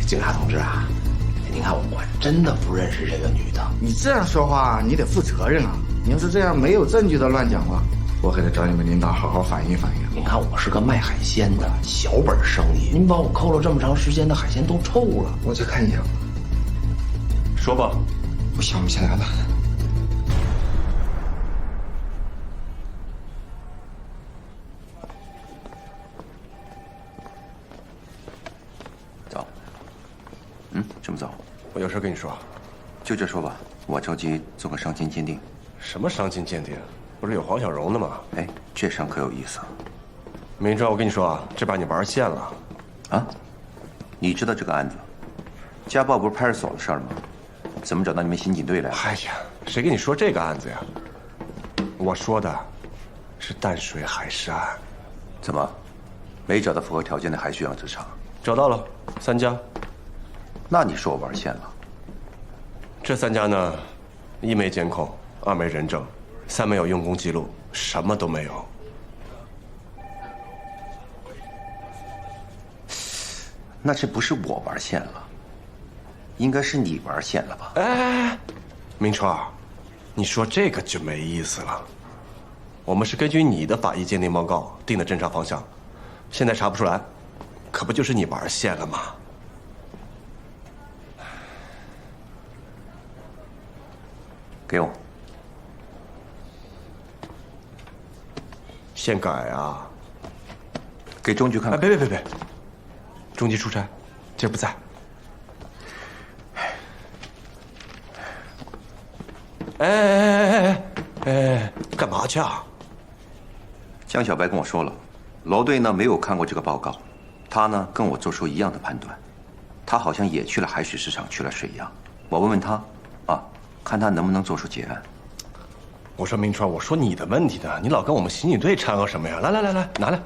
警察同志啊，您看我真的不认识这个女的。你这样说话，你得负责任啊！你要是这样没有证据的乱讲话，我还得找你们领导好好反映反映。您看我是个卖海鲜的小本生意，您把我扣了这么长时间的海鲜都臭了。我去看一眼。说吧，我想不起来了。走。这么早？我有事跟你说。就这说吧，我着急做个伤情鉴定。什么伤情鉴定？不是有黄小荣的吗？哎，这伤可有意思。明川，我跟你说啊，这把你玩线了。啊？你知道这个案子？家暴不是派出所的事儿吗？怎么找到你们刑警队来了？哎呀，谁跟你说这个案子呀？我说的是淡水海事案。怎么，没找到符合条件的海水养殖场？找到了，3家。那你说我玩线了？这3家呢，1没监控，2没人证，3没有用工记录，什么都没有。那这不是我玩线了，应该是你玩线了吧？哎，明川，你说这个就没意思了。我们是根据你的法医鉴定报告定的侦查方向，现在查不出来，可不就是你玩线了吗？给我。现改啊！给中局看看。别！中局出差，今儿不在。哎，干嘛去啊？江小白跟我说了，楼队呢没有看过这个报告，他呢跟我做出一样的判断，他好像也去了海水市场，去了水阳。我问问他，看他能不能做出结案。我说明川，我说你的问题呢，你老跟我们刑警队掺和什么呀？来，拿来。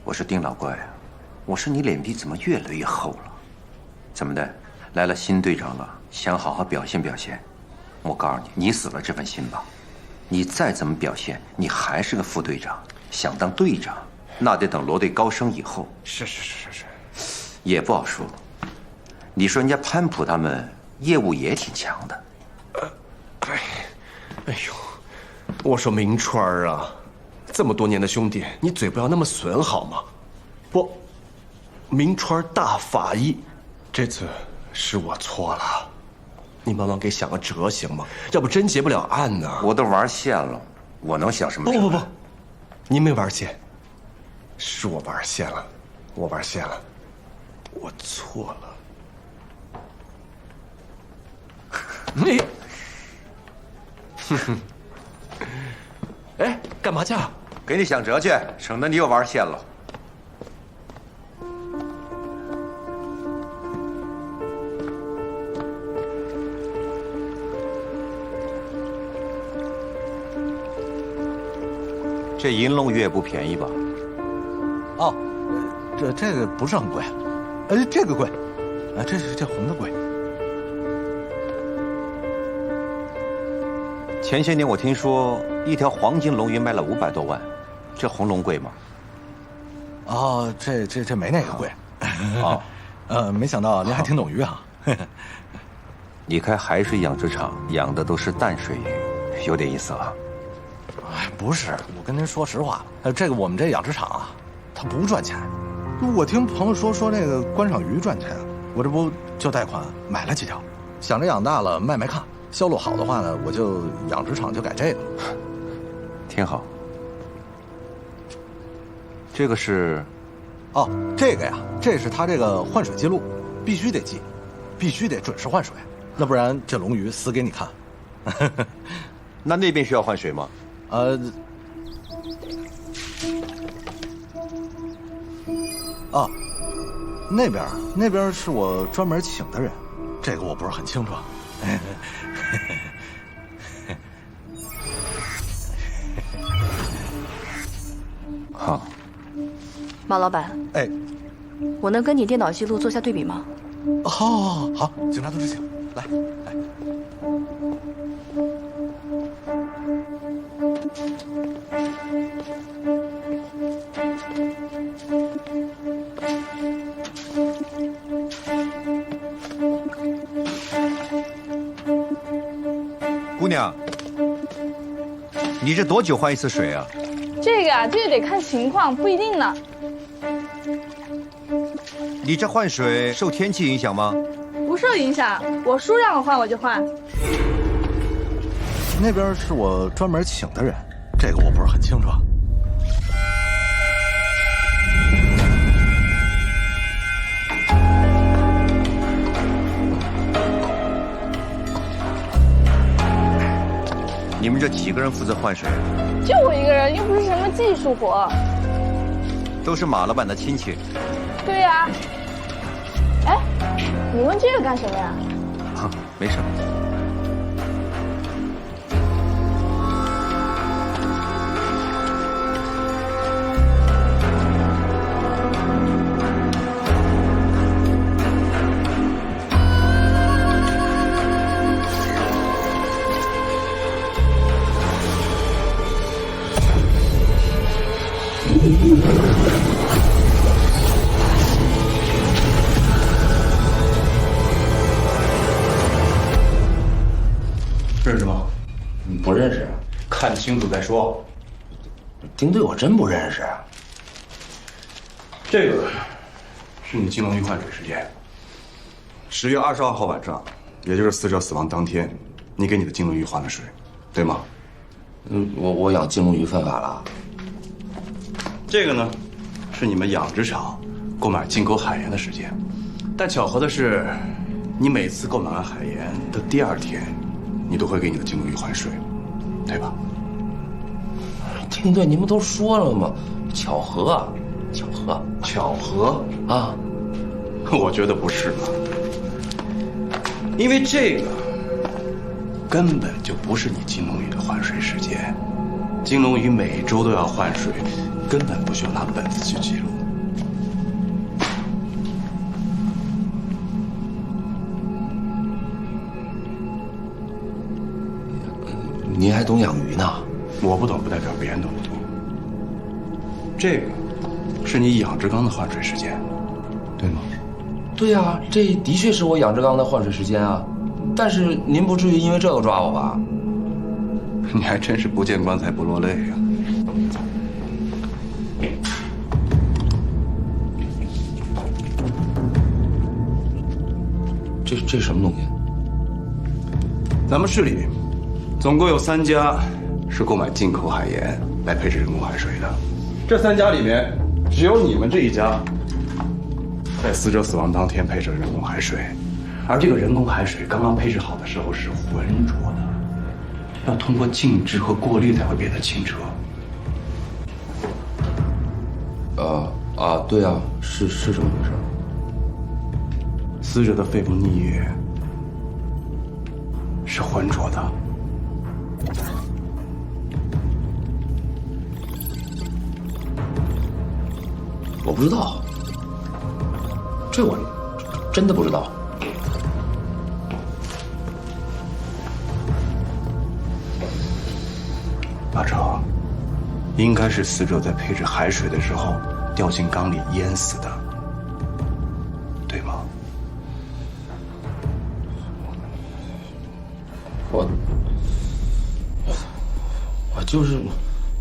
我说丁老怪啊，我说你脸皮怎么越来越厚了？怎么的？来了新队长了，想好好表现表现。我告诉你，你死了这份心吧。你再怎么表现，你还是个副队长。想当队长，那得等罗队高升以后。是，也不好说。你说人家潘普他们业务也挺强的。哎呦，我说明川啊，这么多年的兄弟，你嘴不要那么损好吗？不，明川大法医，这次是我错了，你帮忙给想个辙行吗？要不真结不了案呢。我都玩线了，我能想什么？不，您没玩线，是我玩线了，我错了。你。哎，干嘛去？给你想辙去，省得你又玩线了。这银龙鱼也不便宜吧？哦，这个不是很贵，这个贵，这红的贵。前些年我听说一条黄金龙鱼卖了500多万，这红龙贵吗？哦，这没那个贵。没想到您还挺懂鱼啊。你开海水养殖场养的都是淡水鱼，有点意思了。不是，我跟您说实话，这个我们这养殖场啊，它不赚钱。我听朋友说那个观赏鱼赚钱，我这不就贷款买了几条，想着养大了卖看。销路好的话呢，我就养殖场就改这个了。挺好。这个是，这个呀，这是他这个换水记录，必须得记，必须得准时换水，那不然这龙鱼死给你看。那边需要换水吗？那边是我专门请的人，这个我不是很清楚。好，马老板，哎，我能跟你电脑记录做下对比吗？好，警察同志请，来。娘，你这多久换一次水啊？这个啊，这个得看情况，不一定呢。你这换水受天气影响吗？不受影响，我叔让我换我就换。那边是我专门请的人，这个我不是很清楚。你们这几个人负责换水？就我一个人，又不是什么技术活。都是马老板的亲戚。对呀。哎，你问这个干什么呀？没什么。认识吗？不认识，看清楚再说。丁队我真不认识。这个是你金龙鱼换水时间。10月22号晚上，也就是死者死亡当天，你给你的金龙鱼换的水，对吗？我养金龙鱼犯法了。这个呢，是你们养殖场购买进口海盐的时间。但巧合的是，你每次购买完海盐的第2天，你都会给你的金龙鱼换水，对吧？丁队，你们都说了吗？巧合啊，巧合，巧合啊！我觉得不是吧？因为这个根本就不是你金龙鱼的换水时间。金龙鱼每周都要换水，根本不需要拿本子去记录。您还懂养鱼呢？我不懂不代表别人都不懂。这个是你养殖缸的换水时间，对吗？对呀，这的确是我养殖缸的换水时间啊。但是您不至于因为这个抓我吧？你还真是不见棺材不落泪呀。这什么东西？咱们市里总共有3家是购买进口海盐来配置人工海水的。这3家里面，只有你们这一家在死者死亡当天配置了人工海水，而这个人工海水刚刚配置好的时候是浑浊的，要通过静置和过滤才会变得清澈。对啊，是这么回事。死者的肺部溺液是浑浊的。我不知道，这我真的不知道。阿超，应该是死者在配置海水的时候掉进缸里淹死的，对吗？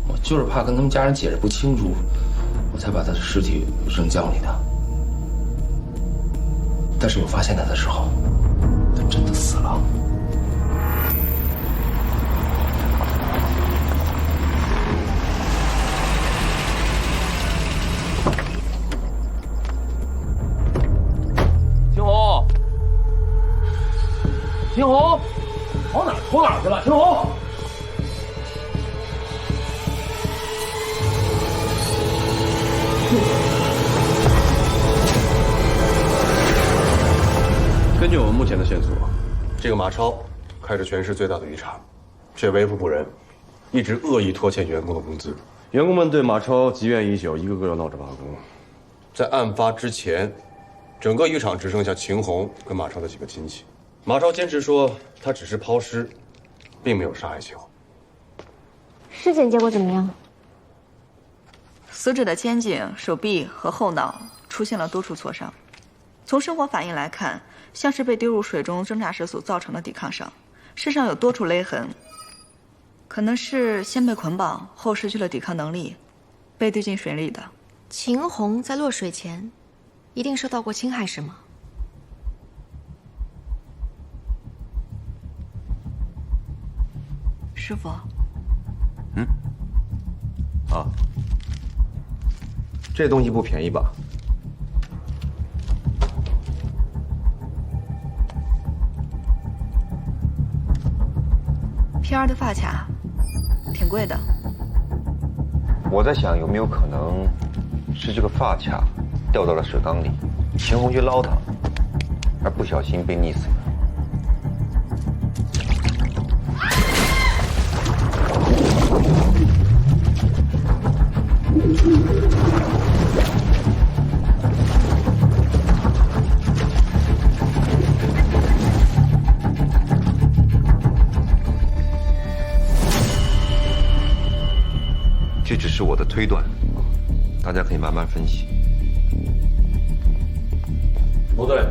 我就是怕跟他们家人解释不清楚，我才把他的尸体扔江里的。但是我发现他的时候，他真的死了。青红，青红，跑哪偷哪去了？青红。根据我们目前的线索，这个马超开着全市最大的渔场，却为富不仁，一直恶意拖欠员工的工资。员工们对马超积怨已久，一个个要闹着罢工。在案发之前，整个渔场只剩下秦红跟马超的几个亲戚。马超坚持说他只是抛尸，并没有杀害秦红。尸检结果怎么样？死者的肩颈、手臂和后脑出现了多处挫伤，从生活反应来看，像是被丢入水中挣扎时所造成的抵抗伤，身上有多处勒痕，可能是先被捆绑，后失去了抵抗能力，被丢进水里的。秦红在落水前，一定受到过侵害，是吗？师傅，啊，这东西不便宜吧？平儿的发卡，挺贵的。我在想有没有可能是这个发卡掉到了水缸里，秦红去捞它，而不小心被溺死了。这只是我的推断，大家可以慢慢分析。不对，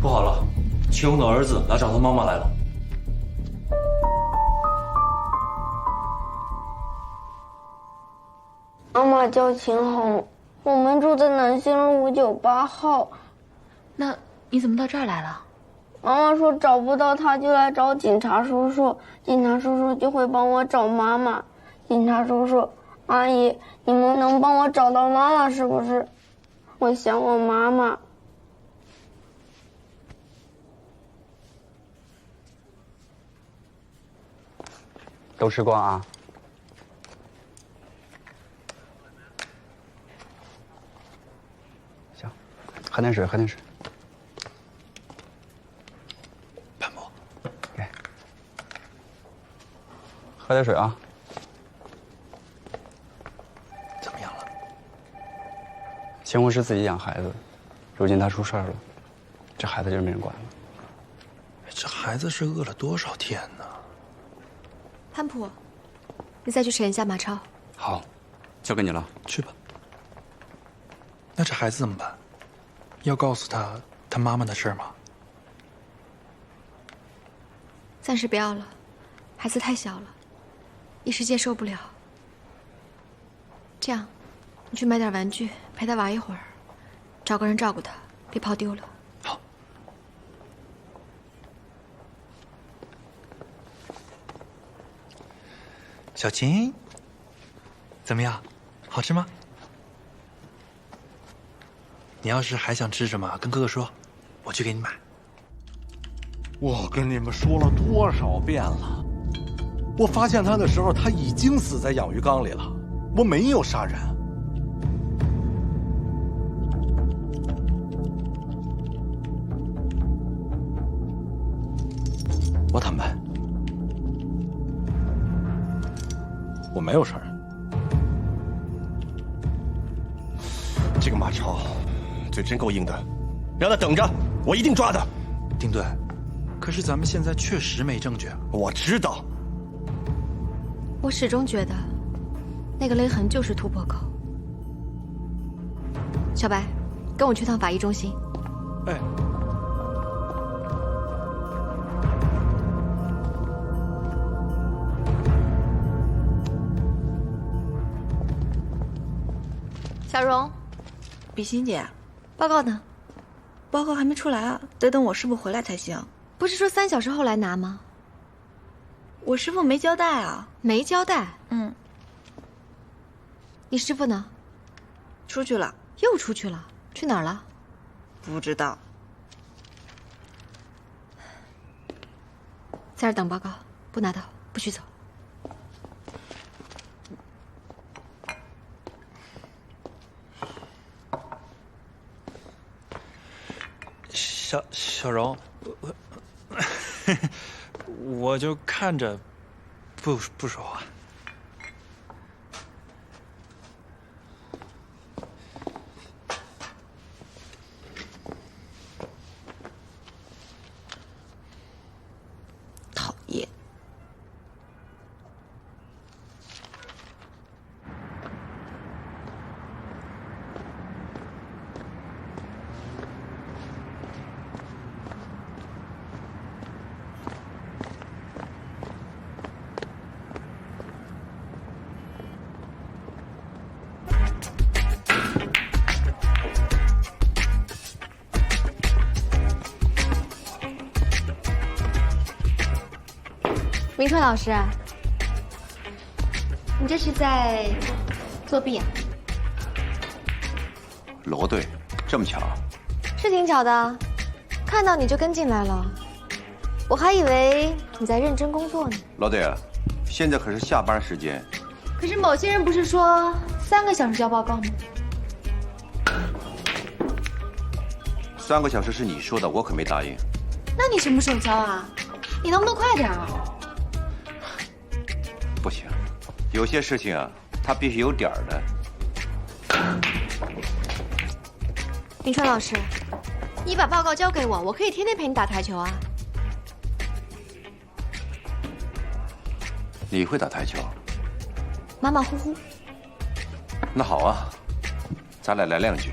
不好了，秦红的儿子来找他妈妈来了。妈妈叫秦红，我们住在南新路598号。那你怎么到这儿来了？妈妈说找不到她就来找警察叔叔，警察叔叔就会帮我找妈妈。警察叔叔，阿姨，你们能帮我找到妈妈是不是？我想我妈妈。都吃光啊！行，喝点水，喝点水。潘伯，给，喝点水啊。怎么样了？秦红是自己养孩子，如今他出事儿了，这孩子就没人管了。这孩子是饿了多少天呢？潘普，你再去审一下马超。好，交给你了。去吧。那这孩子怎么办？要告诉他妈妈的事吗？暂时不要了，孩子太小了，一时接受不了。这样，你去买点玩具，陪他玩一会儿，找个人照顾他，别跑丢了。小琴，怎么样？好吃吗？你要是还想吃什么，跟哥哥说，我去给你买。我跟你们说了多少遍了，我发现他的时候，他已经死在养鱼缸里了，我没有杀人。我坦白，我没有杀人。这个马超，嘴真够硬的，让他等着，我一定抓他。丁队，可是咱们现在确实没证据。我知道。我始终觉得，那个勒痕就是突破口。小白，跟我去趟法医中心。哎。小荣，比心姐，报告呢？报告还没出来啊，得等我师傅回来才行。不是说3小时后来拿吗？我师傅没交代啊。没交代？嗯。你师傅呢？出去了。又出去了？去哪儿了？不知道。在这儿等报告，不拿刀，不许走。小荣，我就看着，不说话。讨厌。明川老师，你这是在作弊啊？罗队，这么巧？是挺巧的，看到你就跟进来了，我还以为你在认真工作呢。罗队啊，现在可是下班时间。可是某些人不是说3个小时交报告吗？3个小时是你说的，我可没答应。那你什么时候交啊？你能不能快点啊？不行，有些事情啊，它必须有点儿的。明川老师，你把报告交给我，我可以天天陪你打台球啊。你会打台球？马马虎虎。那好啊，咱俩来2局。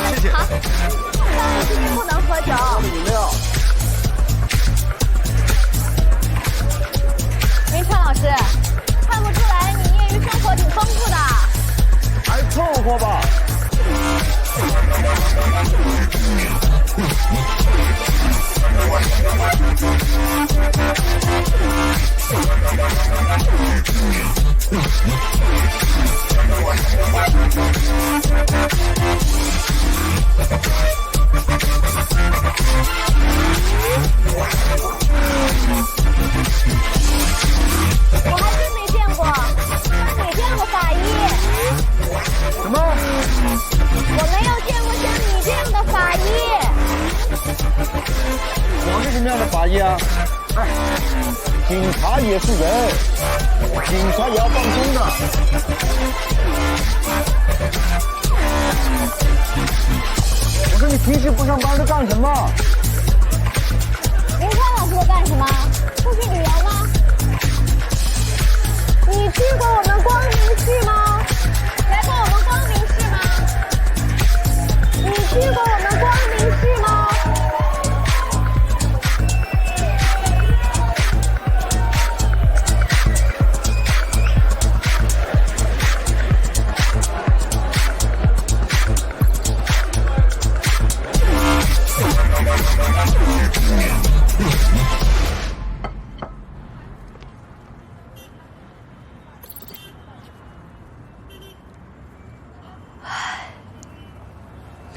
谢谢。好，今天不能喝酒。饮料。明川老师，看不出来你业余生活挺丰富的。还凑合吧。我还真没见过像你这样的法医。什么？我没有见过像你这样的法医。我是什么样的法医啊？哎，警察也是人，警察也要放松的。我说你平时不上班都干什么？明川老师在干什么？出去旅游吗？你去过我们光明市吗？来过我们光明市吗？你去过我们光明市吗？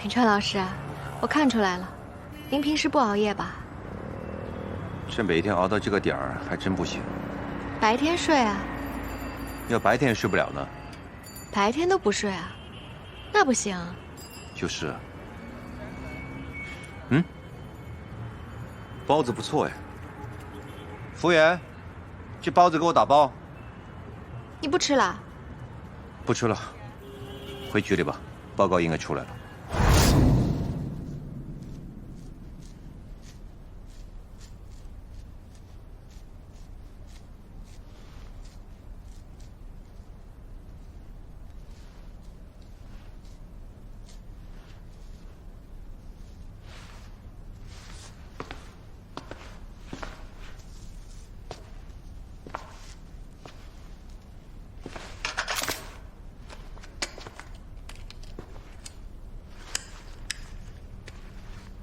明川老师，我看出来了，您平时不熬夜吧？这每天熬到这个点儿还真不行。白天睡啊？要白天也睡不了呢。白天都不睡啊？那不行。就是。嗯，包子不错哎。服务员，这包子给我打包。你不吃了？不吃了，回局里吧，报告应该出来了。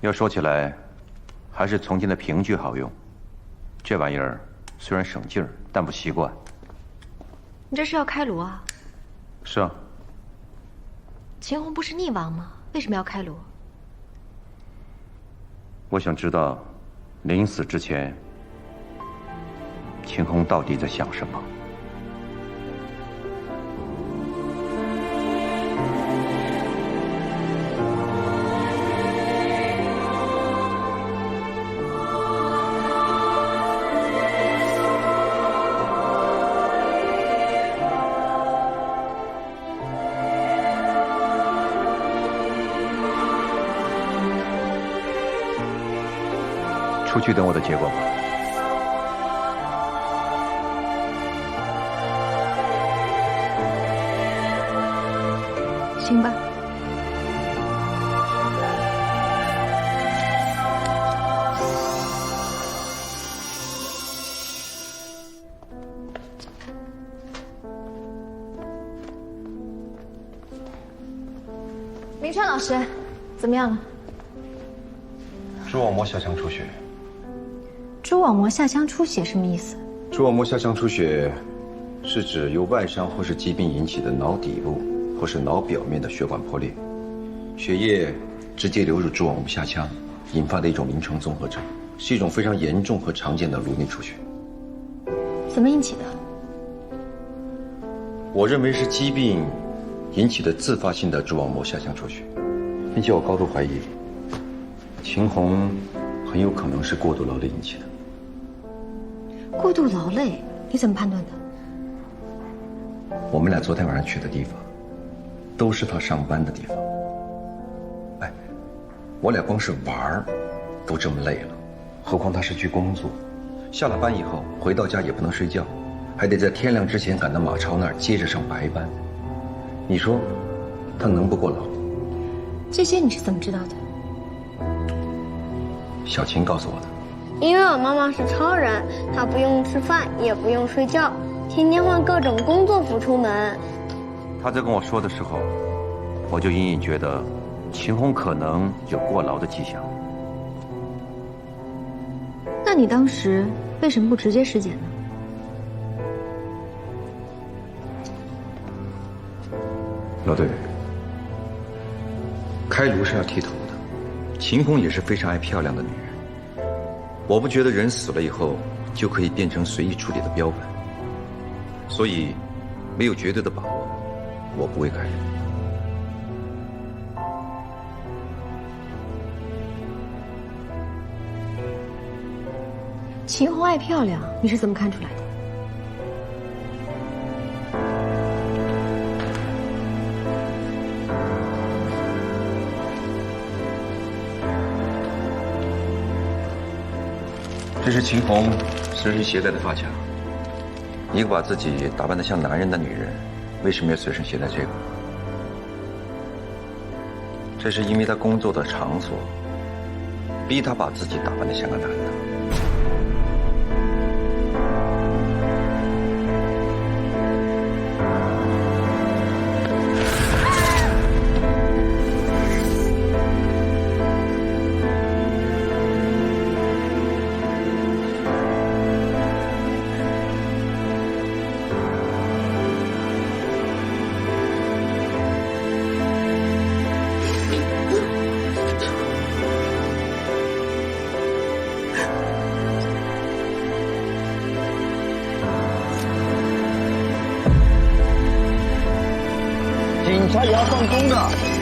要说起来，还是从前的平锯好用。这玩意儿虽然省劲儿，但不习惯。你这是要开炉啊？是啊。秦红不是溺亡吗？为什么要开炉？我想知道，临死之前，秦红到底在想什么。出去等我的结果吧。行吧。明川老师，怎么样了？蛛网膜下腔出血。蛛网膜下腔出血什么意思？蛛网膜下腔出血是指由外伤或是疾病引起的脑底部或是脑表面的血管破裂，血液直接流入蛛网膜下腔，引发的一种临床综合症，是一种非常严重和常见的颅内出血。怎么引起的？我认为是疾病引起的自发性的蛛网膜下腔出血，并且我高度怀疑秦红很有可能是过度劳累引起的。过度劳累，你怎么判断的？我们俩昨天晚上去的地方，都是他上班的地方。哎，我俩光是玩儿，都这么累了，何况他是去工作，下了班以后回到家也不能睡觉，还得在天亮之前赶到马超那儿接着上白班。你说，他能不过劳？这些你是怎么知道的？小琴告诉我的。因为我妈妈是超人，她不用吃饭，也不用睡觉，天天换各种工作服出门。他在跟我说的时候，我就隐隐觉得秦红可能有过劳的迹象。那你当时为什么不直接尸检呢？老队，开颅是要剃头的，秦红也是非常爱漂亮的女人。我不觉得人死了以后就可以变成随意处理的标本，所以没有绝对的把握，我不会开颅。秦红爱漂亮，你是怎么看出来的？这是秦红随身携带的发卡。一个把自己打扮得像男人的女人，为什么要随身携带这个？这是因为她工作的场所逼她把自己打扮得像个男的。警察也要放工的。